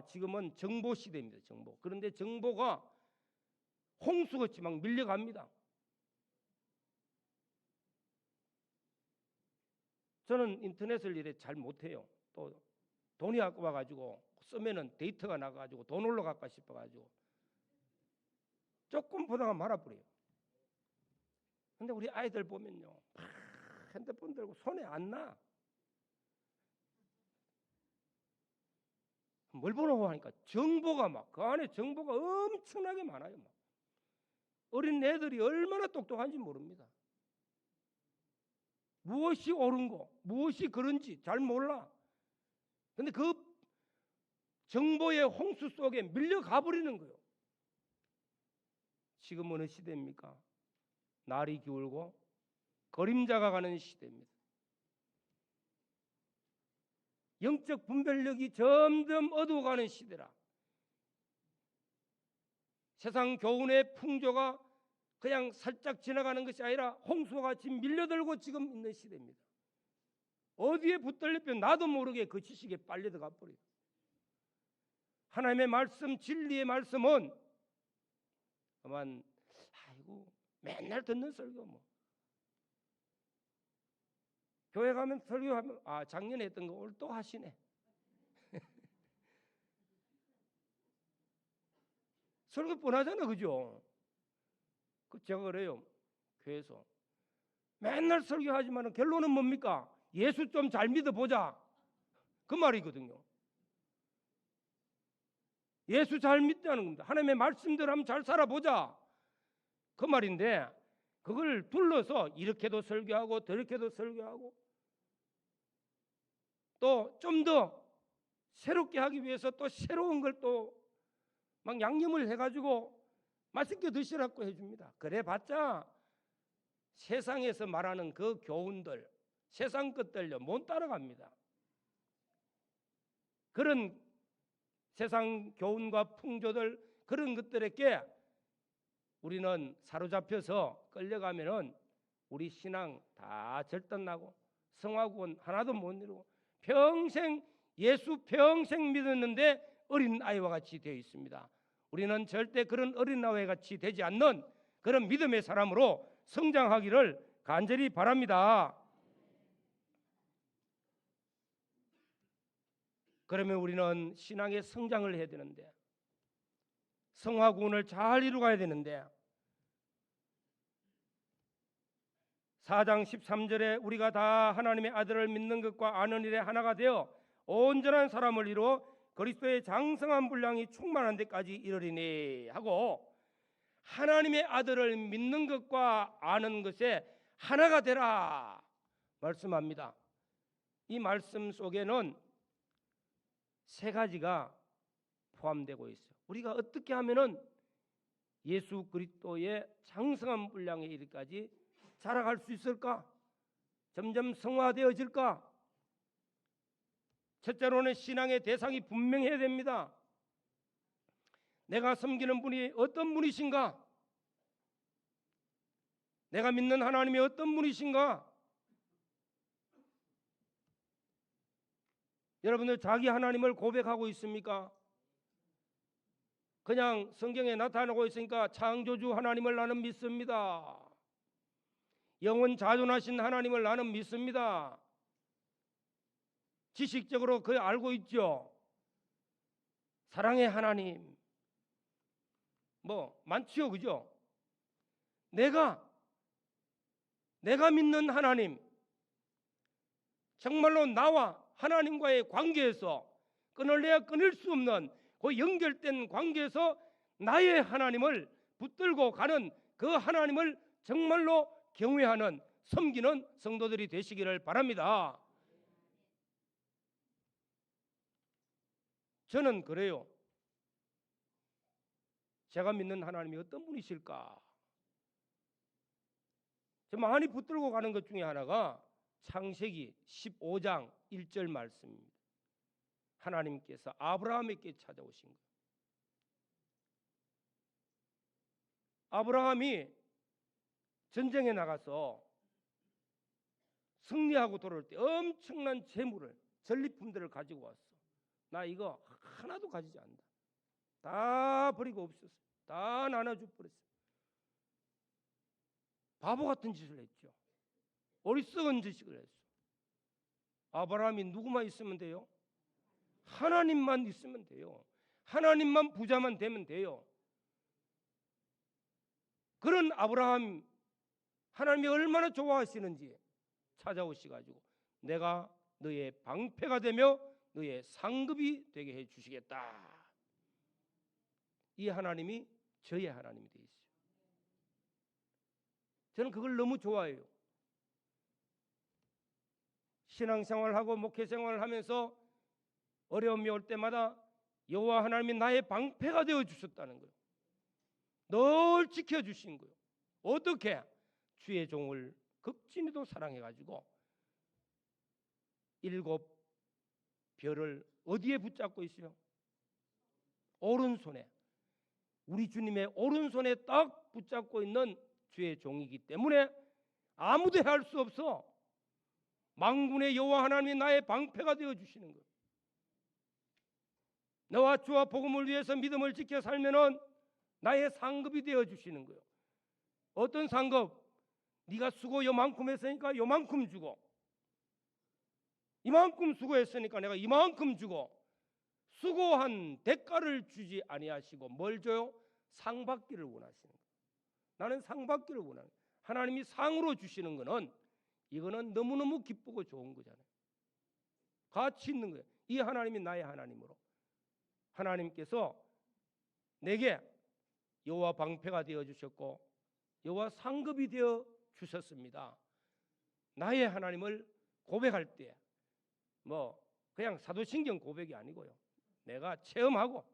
지금은 정보 시대입니다. 정보. 그런데 정보가 홍수같이 막 밀려갑니다. 저는 인터넷을 이래 잘 못해요. 또 돈이 아까워가지고 쓰면은 데이터가 나가지고 돈 올라갈까 싶어가지고 조금 보다가 말아버려요. 근데 우리 아이들 보면요, 핸드폰 들고 손에 안 나. 뭘 보라고 하니까 정보가 막 그 안에 정보가 엄청나게 많아요. 막. 어린 애들이 얼마나 똑똑한지 모릅니다. 무엇이 옳은 거, 무엇이 그런지 잘 몰라. 근데 그 정보의 홍수 속에 밀려가 버리는 거예요. 지금 어느 시대입니까? 날이 기울고 그림자가 가는 시대입니다. 영적 분별력이 점점 어두워가는 시대라. 세상 교훈의 풍조가 그냥 살짝 지나가는 것이 아니라 홍수같이 밀려들고 지금 있는 시대입니다. 어디에 붙들리면 나도 모르게 그 지식에 빨려 들어가 버려요. 하나님의 말씀, 진리의 말씀은 그만 맨날 듣는 설교 뭐. 교회 가면 설교하면 작년에 했던 거 오늘 또 하시네. 설교 뻔하잖아, 그죠? 제가 그래요. 교회에서 맨날 설교하지만 결론은 뭡니까? 예수 좀 잘 믿어보자, 그 말이거든요. 예수 잘 믿자는 겁니다. 하나님의 말씀대로 한번 잘 살아보자, 그 말인데, 그걸 둘러서 이렇게도 설교하고 저렇게도 설교하고 또 좀 더 새롭게 하기 위해서 또 새로운 걸 또 막 양념을 해가지고 맛있게 드시라고 해줍니다. 그래봤자 세상에서 말하는 그 교훈들, 세상 것들요 못 따라갑니다. 그런 세상 교훈과 풍조들, 그런 것들에게 우리는 사로잡혀서 끌려가면은 우리 신앙 다 절단나고 성화구원 하나도 못 이루고 평생 예수 평생 믿었는데 어린 아이와 같이 되어 있습니다. 우리는 절대 그런 어린 아이와 같이 되지 않는 그런 믿음의 사람으로 성장하기를 간절히 바랍니다. 그러면 우리는 신앙의 성장을 해야 되는데, 성화구원을 잘 이루어가야 되는데, 4장 13절에 우리가 다 하나님의 아들을 믿는 것과 아는 일에 하나가 되어 온전한 사람을 이루어 그리스도의 장성한 분량이 충만한 데까지 이르리니 하고, 하나님의 아들을 믿는 것과 아는 것에 하나가 되라 말씀합니다. 이 말씀 속에는 세 가지가 포함되고 있어요. 우리가 어떻게 하면은 예수 그리스도의 장성한 분량에 이르기까지 자라갈 수 있을까? 점점 성화되어질까? 첫째로는 신앙의 대상이 분명해야 됩니다. 내가 섬기는 분이 어떤 분이신가? 내가 믿는 하나님이 어떤 분이신가? 여러분들 자기 하나님을 고백하고 있습니까? 그냥 성경에 나타나고 있으니까 창조주 하나님을 나는 믿습니다. 영원 자존하신 하나님을 나는 믿습니다. 지식적으로 그걸 알고 있죠. 사랑의 하나님 뭐 많지요, 그죠? 내가 믿는 하나님, 정말로 나와 하나님과의 관계에서 끊을래야 끊을 수 없는 그 연결된 관계에서 나의 하나님을 붙들고 가는 그 하나님을 정말로 경외하는, 섬기는 성도들이 되시기를 바랍니다. 저는 그래요. 제가 믿는 하나님이 어떤 분이실까? 저 많이 붙들고 가는 것 중에 하나가 창세기 15장 1절 말씀입니다. 하나님께서 아브라함에게 찾아오신 것. 아브라함이 전쟁에 나가서 승리하고 돌아올 때 엄청난 재물을, 전리품들을 가지고 왔어. 나 이거 하나도 가지지 않는다. 다 버리고 없었어. 다 나눠줘 버렸어. 바보 같은 짓을 했죠. 어리석은 짓을 했어. 아브라함이 누구만 있으면 돼요? 하나님만 있으면 돼요. 하나님만 부자만 되면 돼요. 그런 아브라함, 하나님이 얼마나 좋아하시는지 찾아오시가지고 내가 너의 방패가 되며 너의 상급이 되게 해 주시겠다. 이 하나님이 저의 하나님이 되어 있어요. 저는 그걸 너무 좋아해요. 신앙생활하고 목회생활을 하면서 어려움이 올 때마다 여호와 하나님이 나의 방패가 되어 주셨다는 거예요. 늘 지켜주신 거예요. 어떻게? 주의 종을 극진히도 사랑해가지고 7 별을 어디에 붙잡고 있어요? 오른손에. 우리 주님의 오른손에 딱 붙잡고 있는 주의 종이기 때문에 아무도 할 수 없어. 만군의 여호와 하나님이 나의 방패가 되어 주시는 거예요. 너와 주와 복음을 위해서 믿음을 지켜 살면은 나의 상급이 되어 주시는 거예요. 어떤 상급? 네가 수고 요만큼 했으니까 요만큼 주고, 이만큼 수고했으니까 내가 이만큼 주고, 수고한 대가를 주지 아니하시고 뭘 줘요? 상 받기를 원하시는 거예요. 나는 상 받기를 원하는 거예요. 하나님이 상으로 주시는 거는 이거는 너무너무 기쁘고 좋은 거잖아요. 가치 있는 거예요. 이 하나님이 나의 하나님으로, 하나님께서 내게 여호와 방패가 되어 주셨고 여호와 상급이 되어 주셨습니다. 나의 하나님을 고백할 때 그냥 사도신경 고백이 아니고요. 내가 체험하고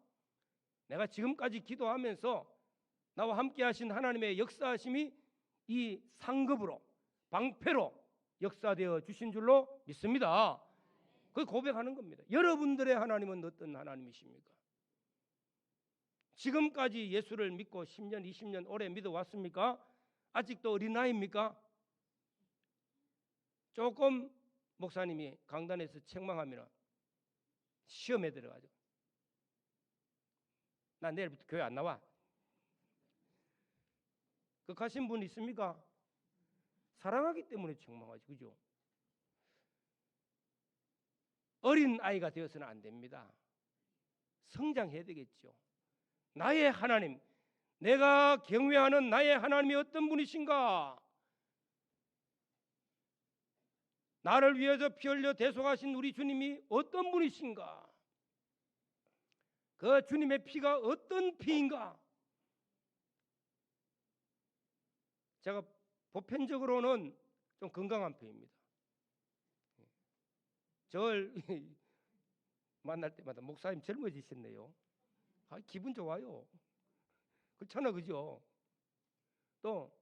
내가 지금까지 기도하면서 나와 함께 하신 하나님의 역사하심이 이 상급으로, 방패로 역사되어 주신 줄로 믿습니다. 그 고백하는 겁니다. 여러분들의 하나님은 어떤 하나님이십니까? 지금까지 예수를 믿고 10년, 20년 오래 믿어왔습니까? 아직도 어린아이입니까? 조금 목사님이 강단에서 책망하면 시험에 들어가죠. 나 내일부터 교회 안 나와. 그 가신 분 있습니까? 사랑하기 때문에 책망하지, 그죠? 어린 아이가 되어서는 안 됩니다. 성장해야 되겠죠. 나의 하나님, 내가 경외하는 나의 하나님이 어떤 분이신가? 나를 위해서 피 흘려 대속하신 우리 주님이 어떤 분이신가? 그 주님의 피가 어떤 피인가? 제가 보편적으로는 좀 건강한 편입니다. 저를 만날 때마다 목사님 젊어지셨네요. 기분 좋아요. 그렇잖아, 그죠? 또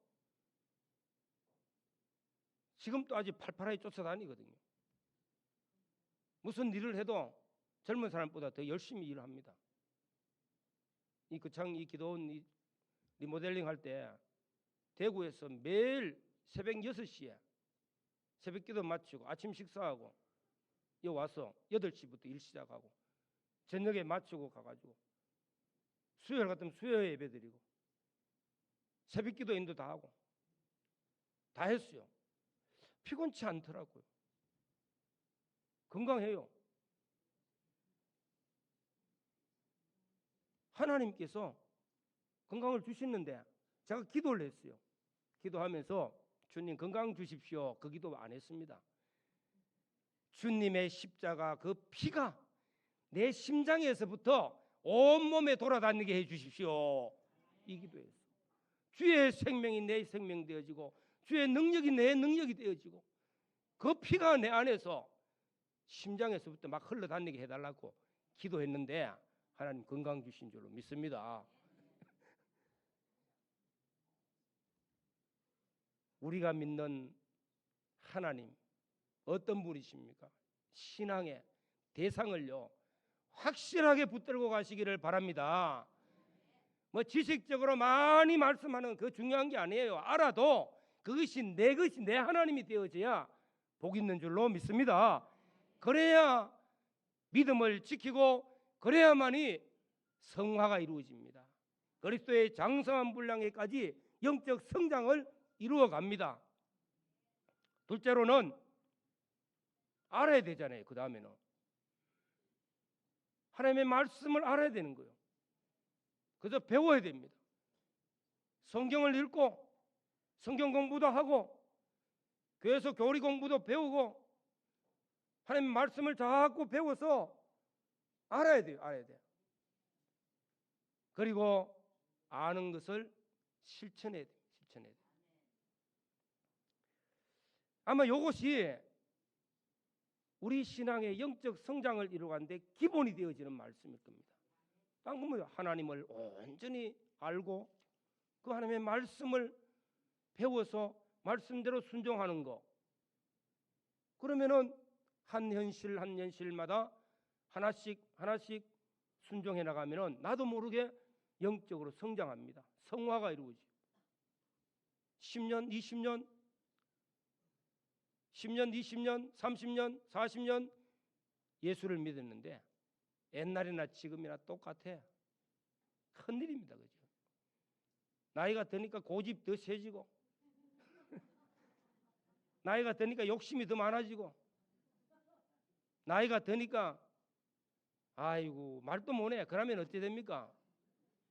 지금 또 아직 팔팔하게 쫓아다니거든요. 무슨 일을 해도 젊은 사람보다 더 열심히 일을 합니다. 이 거창 이 기도원 이 리모델링 할 때 대구에서 매일 새벽 6시에 새벽 기도 마치고 아침 식사하고 여기 와서 8시부터 일 시작하고 저녁에 마치고 가가지고 수요일 같으면 수요 예배 드리고 새벽 기도 인도 다 하고 다 했어요. 피곤치 않더라고요. 건강해요. 하나님께서 건강을 주시는데 제가 기도를 했어요. 기도하면서 주님 건강 주십시오. 그 기도 안 했습니다. 주님의 십자가 그 피가 내 심장에서부터 온몸에 돌아다니게 해 주십시오. 이 기도했어요. 주의 생명이 내 생명 되어지고 주의 능력이 내 능력이 되어지고 그 피가 내 안에서 심장에서부터 막 흘러다니게 해달라고 기도했는데 하나님 건강 주신 줄로 믿습니다. 우리가 믿는 하나님 어떤 분이십니까? 신앙의 대상을요 확실하게 붙들고 가시기를 바랍니다. 뭐 지식적으로 많이 말씀하는 그 중요한 게 아니에요. 알아도 그것이 내 것이 내 하나님이 되어져야 복 있는 줄로 믿습니다. 그래야 믿음을 지키고 그래야만이 성화가 이루어집니다. 그리스도의 장성한 분량에까지 영적 성장을 이루어 갑니다. 둘째로는 알아야 되잖아요. 그 다음에는 하나님의 말씀을 알아야 되는 거예요. 그래서 배워야 됩니다. 성경을 읽고 성경 공부도 하고 교회에서 교리 공부도 배우고 하나님의 말씀을 자꾸 배워서 알아야 돼요. 알아야 돼요. 그리고 아는 것을 실천해야 돼요. 실천해야 돼요. 아마 이것이 우리 신앙의 영적 성장을 이루어가는데 기본이 되어지는 말씀일 겁니다. 방금 하나님을 온전히 알고 그 하나님의 말씀을 배워서 말씀대로 순종하는 거. 그러면은 한 현실 한 현실마다 하나씩 하나씩 순종해 나가면은 나도 모르게 영적으로 성장합니다. 성화가 이루어지고 10년, 20년, 10년, 20년, 30년, 40년 예수를 믿었는데 옛날이나 지금이나 똑같아. 큰일입니다. 그죠? 나이가 드니까 고집 더 세지고 나이가 드니까 욕심이 더 많아지고 나이가 드니까 아이고 말도 못해. 그러면 어떻게 됩니까?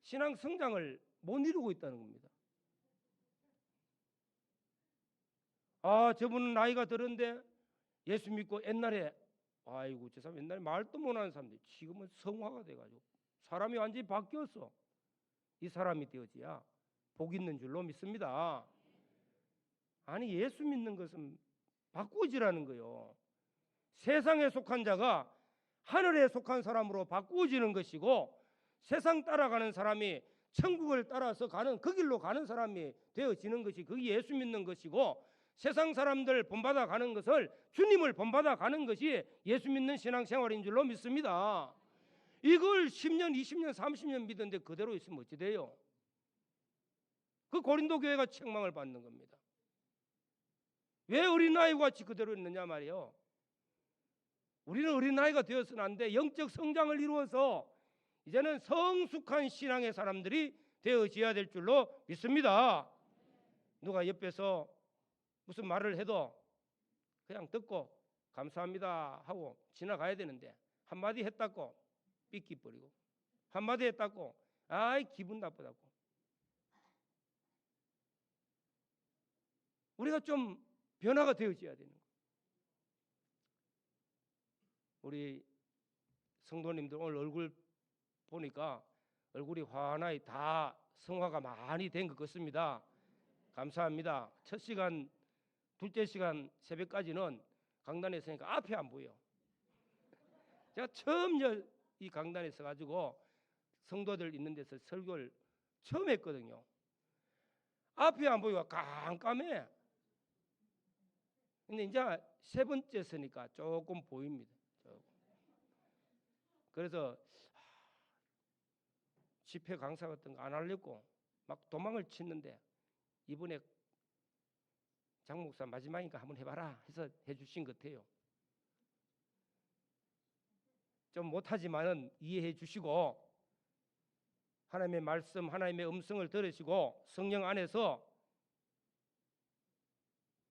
신앙 성장을 못 이루고 있다는 겁니다. 아, 저분은 나이가 들었는데 예수 믿고 옛날에 아이고 저 사람 옛날에 말도 못하는 사람들 지금은 성화가 돼가지고 사람이 완전히 바뀌었어. 이 사람이 되어져야 복 있는 줄로 믿습니다. 아니 예수 믿는 것은 바꾸어지라는 거요. 세상에 속한 자가 하늘에 속한 사람으로 바꾸어지는 것이고 세상 따라가는 사람이 천국을 따라서 가는 그 길로 가는 사람이 되어지는 것이 그게 예수 믿는 것이고 세상 사람들 본받아 가는 것을 주님을 본받아 가는 것이 예수 믿는 신앙생활인 줄로 믿습니다. 이걸 10년, 20년, 30년 믿었는데 그대로 있으면 어찌 돼요? 그 고린도 교회가 책망을 받는 겁니다. 왜 어린아이와 같이 그대로 있느냐 말이에요. 우리는 어린아이가 되어서는 안 돼. 영적 성장을 이루어서 이제는 성숙한 신앙의 사람들이 되어져야 될 줄로 믿습니다. 누가 옆에서 무슨 말을 해도 그냥 듣고 감사합니다 하고 지나가야 되는데 한마디 했다고 삐끼버리고 한마디 했다고 아이 기분 나쁘다고. 우리가 좀 변화가 되어져야 되는 거예요. 우리 성도님들 오늘 얼굴 보니까 얼굴이 환하게 다 성화가 많이 된 것 같습니다. 감사합니다. 첫 시간, 둘째 시간 새벽까지는 강단에 있으니까 앞이 안 보여. 제가 처음 이 강단에 서가지고 성도들 있는 데서 설교를 처음 했거든요. 앞이 안 보이고 깜깜해. 근데 이제 세 번째 서니까 조금 보입니다. 조금. 그래서 집회 강사 같은 거 안 하려고 막 도망을 치는데 이번에 장 목사 마지막이니까 한번 해봐라 해서 해주신 것 같아요. 좀 못하지만은 이해해 주시고 하나님의 말씀, 하나님의 음성을 들으시고 성령 안에서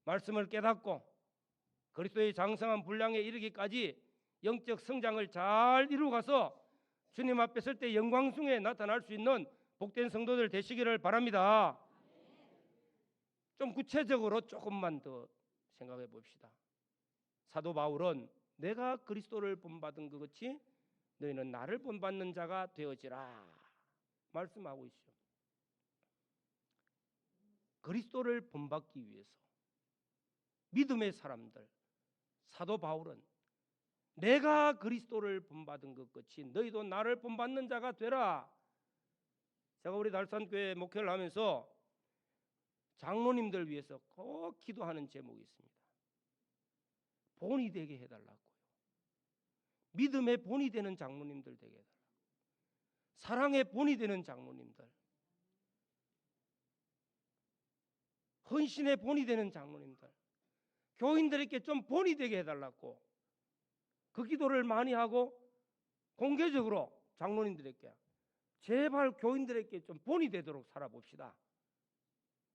말씀을 깨닫고 그리스도의 장성한 분량에 이르기까지 영적 성장을 잘 이루어가서 주님 앞에 설 때 영광중에 나타날 수 있는 복된 성도들 되시기를 바랍니다. 좀 구체적으로 조금만 더 생각해 봅시다. 사도 바울은 내가 그리스도를 본받은 것 같이 너희는 나를 본받는 자가 되어지라 말씀하고 있어요. 그리스도를 본받기 위해서 믿음의 사람들 사도 바울은 내가 그리스도를 본받은 것 같이 너희도 나를 본받는 자가 되라. 제가 우리 달산교회 목회를 하면서 장로님들 위해서 꼭 기도하는 제목이 있습니다. 본이 되게 해달라고요. 믿음의 본이 되는 장로님들 되게 해달라고. 사랑의 본이 되는 장로님들. 헌신의 본이 되는 장로님들, 교인들에게 좀 본이 되게 해달라고 그 기도를 많이 하고 공개적으로 장로님들에게 제발 교인들에게 좀 본이 되도록 살아봅시다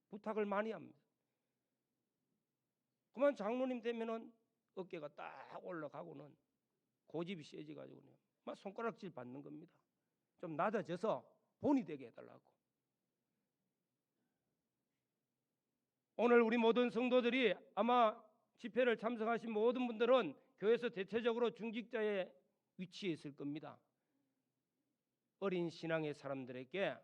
부탁을 많이 합니다. 그만 장로님 되면은 어깨가 딱 올라가고는 고집이 세져가지고는 막 손가락질 받는 겁니다. 좀 낮아져서 본이 되게 해달라고. 오늘 우리 모든 성도들이 아마 집회를 참석하신 모든 분들은 교회에서 대체적으로 중직자의 위치에 있을 겁니다. 어린 신앙의 사람들에게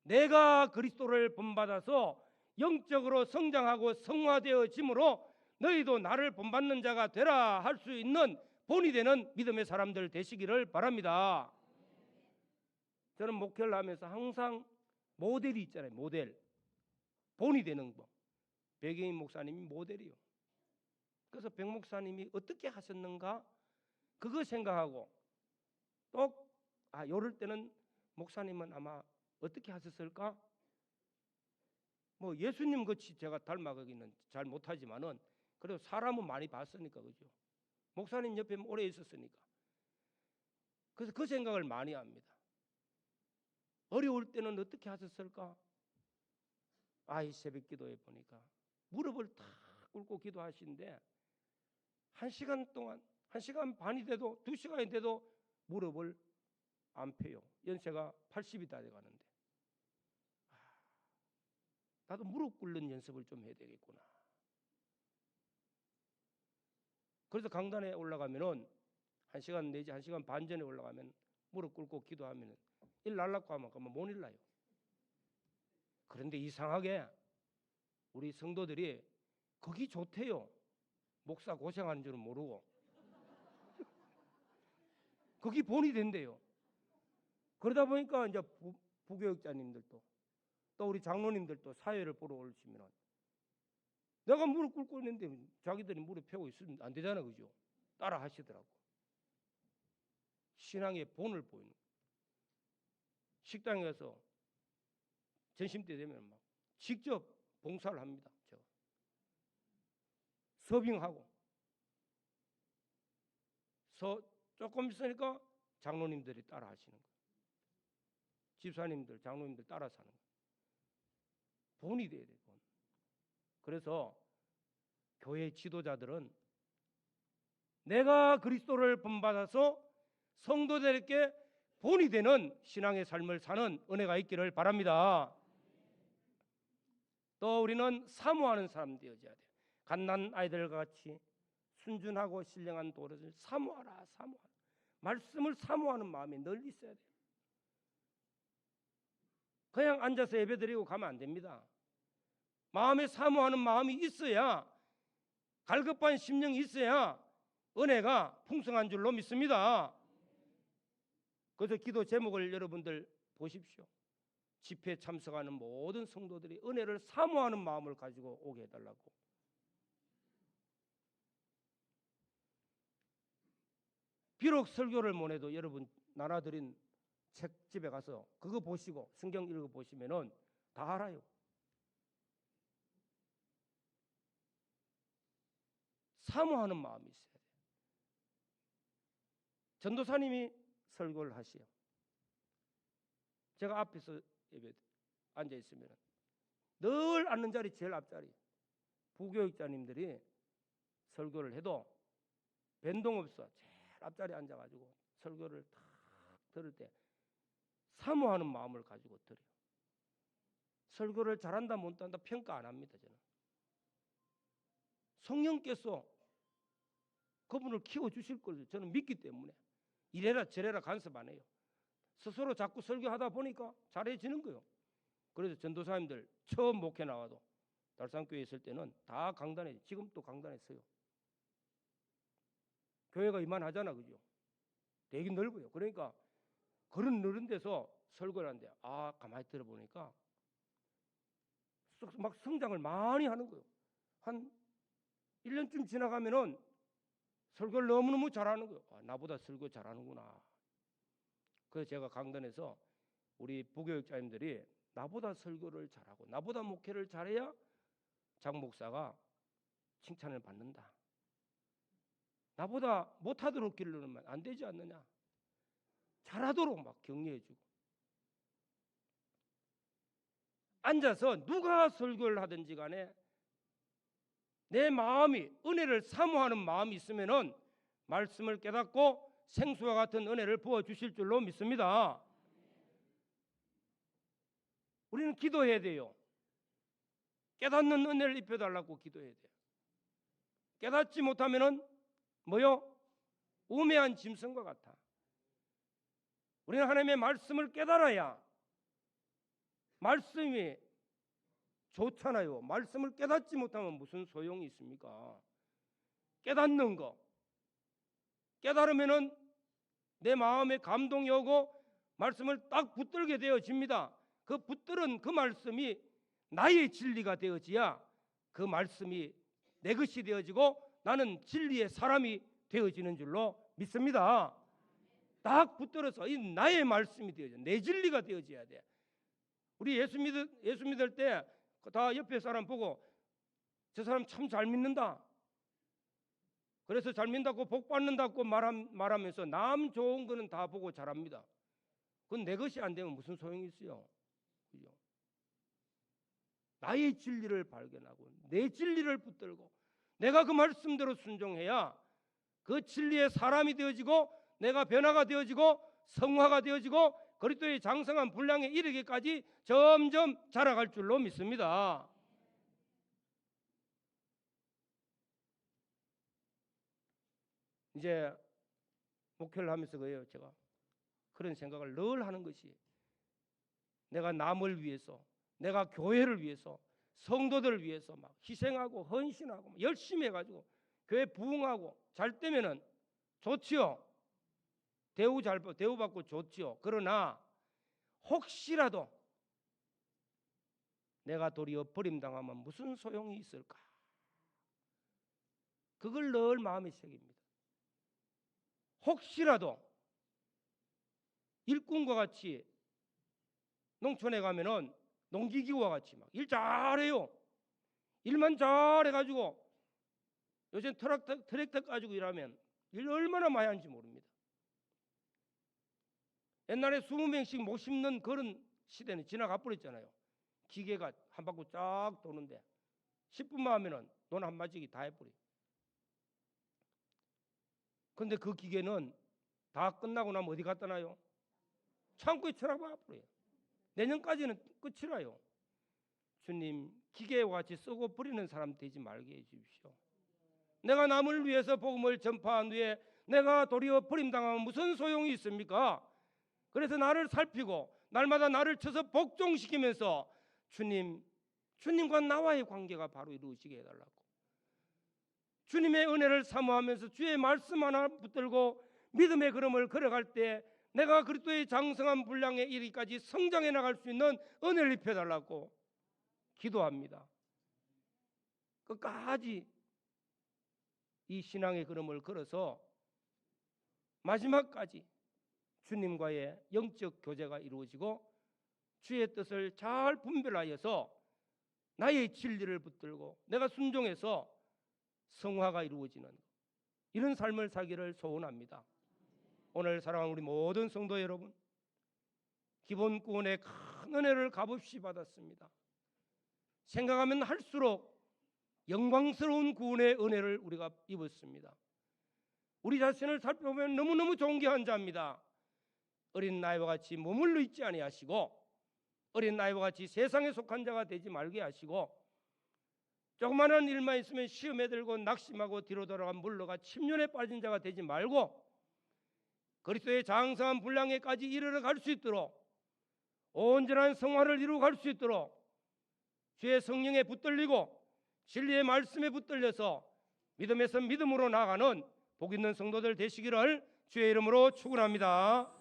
내가 그리스도를 본받아서 영적으로 성장하고 성화되어짐으로 너희도 나를 본받는 자가 되라 할 수 있는 본이 되는 믿음의 사람들 되시기를 바랍니다. 저는 목회를 하면서 항상 모델이 있잖아요. 모델. 본이 되는 법. 백예인 목사님이 모델이요. 그래서 백 목사님이 어떻게 하셨는가 그거 생각하고 또 요럴 때는 목사님은 아마 어떻게 하셨을까? 뭐 예수님 같이 제가 닮아가기는 잘 못하지만은 그래도 사람은 많이 봤으니까 그죠. 목사님 옆에 오래 있었으니까. 그래서 그 생각을 많이 합니다. 어려울 때는 어떻게 하셨을까? 이 새벽 기도에 보니까 무릎을 탁 꿇고 기도하시는데 1시간 동안 1시간 반이 돼도 2시간이 돼도 무릎을 안 펴요. 연세가 80이 다 돼가는데 나도 무릎 꿇는 연습을 좀 해야 되겠구나. 그래서 강단에 올라가면은 1시간 내지 1시간 반 전에 올라가면 무릎 꿇고 기도하면은 일 날라고 하면 그만 못 일나요. 그런데 이상하게 우리 성도들이 거기 좋대요. 목사 고생하는 줄은 모르고 거기 본이 된대요. 그러다 보니까 이제 부교육자님들도 또 우리 장로님들도 사회를 보러 오시면 내가 무릎 꿇고 있는데 자기들이 무릎 펴고 있으면 안 되잖아, 그죠? 따라 하시더라고. 신앙의 본을 보이는. 식당에 가서 점심때 되면 막 직접 봉사를 합니다. 제가 서빙하고 조금 있으니까 장로님들이 따라 하시는 거예요. 집사님들, 장로님들 따라서 하는 거예요. 본이 돼야 돼요. 본. 그래서 교회 지도자들은 내가 그리스도를 본받아서 성도들에게 본이 되는 신앙의 삶을 사는 은혜가 있기를 바랍니다. 또 우리는 사모하는 사람 되어져야 돼요. 갓난 아이들과 같이 순준하고 신령한 도를 사모하라. 말씀을 사모하는 마음이 늘 있어야 돼요. 그냥 앉아서 예배드리고 가면 안 됩니다. 마음에 사모하는 마음이 있어야, 갈급한 심령이 있어야 은혜가 풍성한 줄로 믿습니다. 그래서 기도 제목을 여러분들 보십시오. 집회에 참석하는 모든 성도들이 은혜를 사모하는 마음을 가지고 오게 해달라고. 비록 설교를 못해도 여러분 나눠드린 책집에 가서 그거 보시고 성경 읽어보시면은 다 알아요. 사모하는 마음이 있어야 돼요. 전도사님이 설교를 하시요. 제가 앞에서 예배 앉아 있으면 늘 앉는 자리 제일 앞자리. 부교육자님들이 설교를 해도 변동 없어 제일 앞자리에 앉아가지고 설교를 탁 들을 때 사모하는 마음을 가지고 들어요. 설교를 잘한다 못한다 평가 안 합니다. 저는 성령께서 그분을 키워주실 걸 저는 믿기 때문에 이래라 저래라 간섭 안 해요. 스스로 자꾸 설교하다 보니까 잘해지는 거예요. 그래서 전도사님들 처음 목회 나와도 달산교회에 있을 때는 다 강단에, 지금 또 강단에 서요. 교회가 이만하잖아, 그죠? 되게 넓어요. 그러니까 그런 넓은 데서 설교를 하는데 가만히 들어보니까 막 성장을 많이 하는 거예요. 한 1년쯤 지나가면은 설교를 너무너무 잘하는 거예요. 나보다 설교 잘하는구나. 그래서 제가 강단에서 우리 부교육자님들이 나보다 설교를 잘하고 나보다 목회를 잘해야 장 목사가 칭찬을 받는다. 나보다 못하도록 기르면 안 되지 않느냐. 잘하도록 막 격려해주고. 앉아서 누가 설교를 하든지 간에 내 마음이 은혜를 사모하는 마음이 있으면은 말씀을 깨닫고 생수와 같은 은혜를 부어주실 줄로 믿습니다. 우리는 기도해야 돼요. 깨닫는 은혜를 입혀달라고 기도해야 돼요. 깨닫지 못하면은 뭐요? 우매한 짐승과 같아. 우리는 하나님의 말씀을 깨달아야 말씀이 좋잖아요. 말씀을 깨닫지 못하면 무슨 소용이 있습니까? 깨닫는 거. 깨달으면은 내 마음에 감동이 오고 말씀을 딱 붙들게 되어집니다. 그 붙들은 그 말씀이 나의 진리가 되어지야 그 말씀이 내 것이 되어지고 나는 진리의 사람이 되어지는 줄로 믿습니다. 딱 붙들어서 이 나의 말씀이 되어져, 내 진리가 되어져야 돼. 우리 예수 믿을 때 다 옆에 사람 보고 저 사람 참 잘 믿는다. 그래서 잘 믿는다고 복 받는다고 말하면서 남 좋은 거는 다 보고 잘합니다. 그건 내 것이 안 되면 무슨 소용이 있어요? 그죠? 나의 진리를 발견하고 내 진리를 붙들고 내가 그 말씀대로 순종해야 그 진리의 사람이 되어지고 내가 변화가 되어지고 성화가 되어지고 그리스도의 장성한 분량에 이르기까지 점점 자라갈 줄로 믿습니다. 이제 목회를 하면서 그래요. 제가 그런 생각을 늘 하는 것이 내가 남을 위해서, 내가 교회를 위해서, 성도들을 위해서 막 희생하고 헌신하고 열심히 해가지고 교회 부흥하고 잘 되면은 좋지요. 대우받고 좋지요. 그러나 혹시라도 내가 도리어 버림당하면 무슨 소용이 있을까? 그걸 늘 마음에 새깁니다. 혹시라도 일꾼과 같이 농촌에 가면은 농기기와 같이 막 일 잘해요. 일만 잘해가지고 요새 트랙터 가지고 일하면 일 얼마나 많이 하는지 모릅니다. 옛날에 20명씩 못 심는 그런 시대는 지나가 버렸잖아요. 기계가 한 바퀴 쫙 도는데 10분만 하면은 논 한 마지기 다 해버려요. 근데 그 기계는 다 끝나고 나면 어디 갖다 놔요? 창고에 처박아 버려요. 내년까지는 끝이라요. 주님, 기계와 같이 쓰고 버리는 사람 되지 말게 해주십시오. 내가 남을 위해서 복음을 전파한 후에 내가 도리어 버림당하면 무슨 소용이 있습니까? 그래서 나를 살피고 날마다 나를 쳐서 복종시키면서 주님과 나와의 관계가 바로 이루어지게 해달라고. 주님의 은혜를 사모하면서 주의 말씀 하나 붙들고 믿음의 걸음을 걸어갈 때 내가 그리스도의 장성한 분량에 이르기까지 성장해 나갈 수 있는 은혜를 입혀달라고 기도합니다. 끝까지 이 신앙의 걸음을 걸어서 마지막까지 주님과의 영적 교제가 이루어지고 주의 뜻을 잘 분별하여서 나의 진리를 붙들고 내가 순종해서 성화가 이루어지는 이런 삶을 살기를 소원합니다. 오늘 사랑하는 우리 모든 성도 여러분, 기본 구원의 큰 은혜를 값없이 받았습니다. 생각하면 할수록 영광스러운 구원의 은혜를 우리가 입었습니다. 우리 자신을 살펴보면 너무너무 존귀한 자입니다. 어린 나이와 같이 머물러 있지 아니하시고 어린 나이와 같이 세상에 속한 자가 되지 말게 하시고 조그마한 일만 있으면 시험에 들고 낙심하고 뒤로 돌아가 물러가 침륜에 빠진 자가 되지 말고 그리스도의 장성한 분량에까지 이르러 갈 수 있도록 온전한 성화를 이루어 갈 수 있도록 주의 성령에 붙들리고 진리의 말씀에 붙들려서 믿음에서 믿음으로 나아가는 복 있는 성도들 되시기를 주의 이름으로 축원합니다.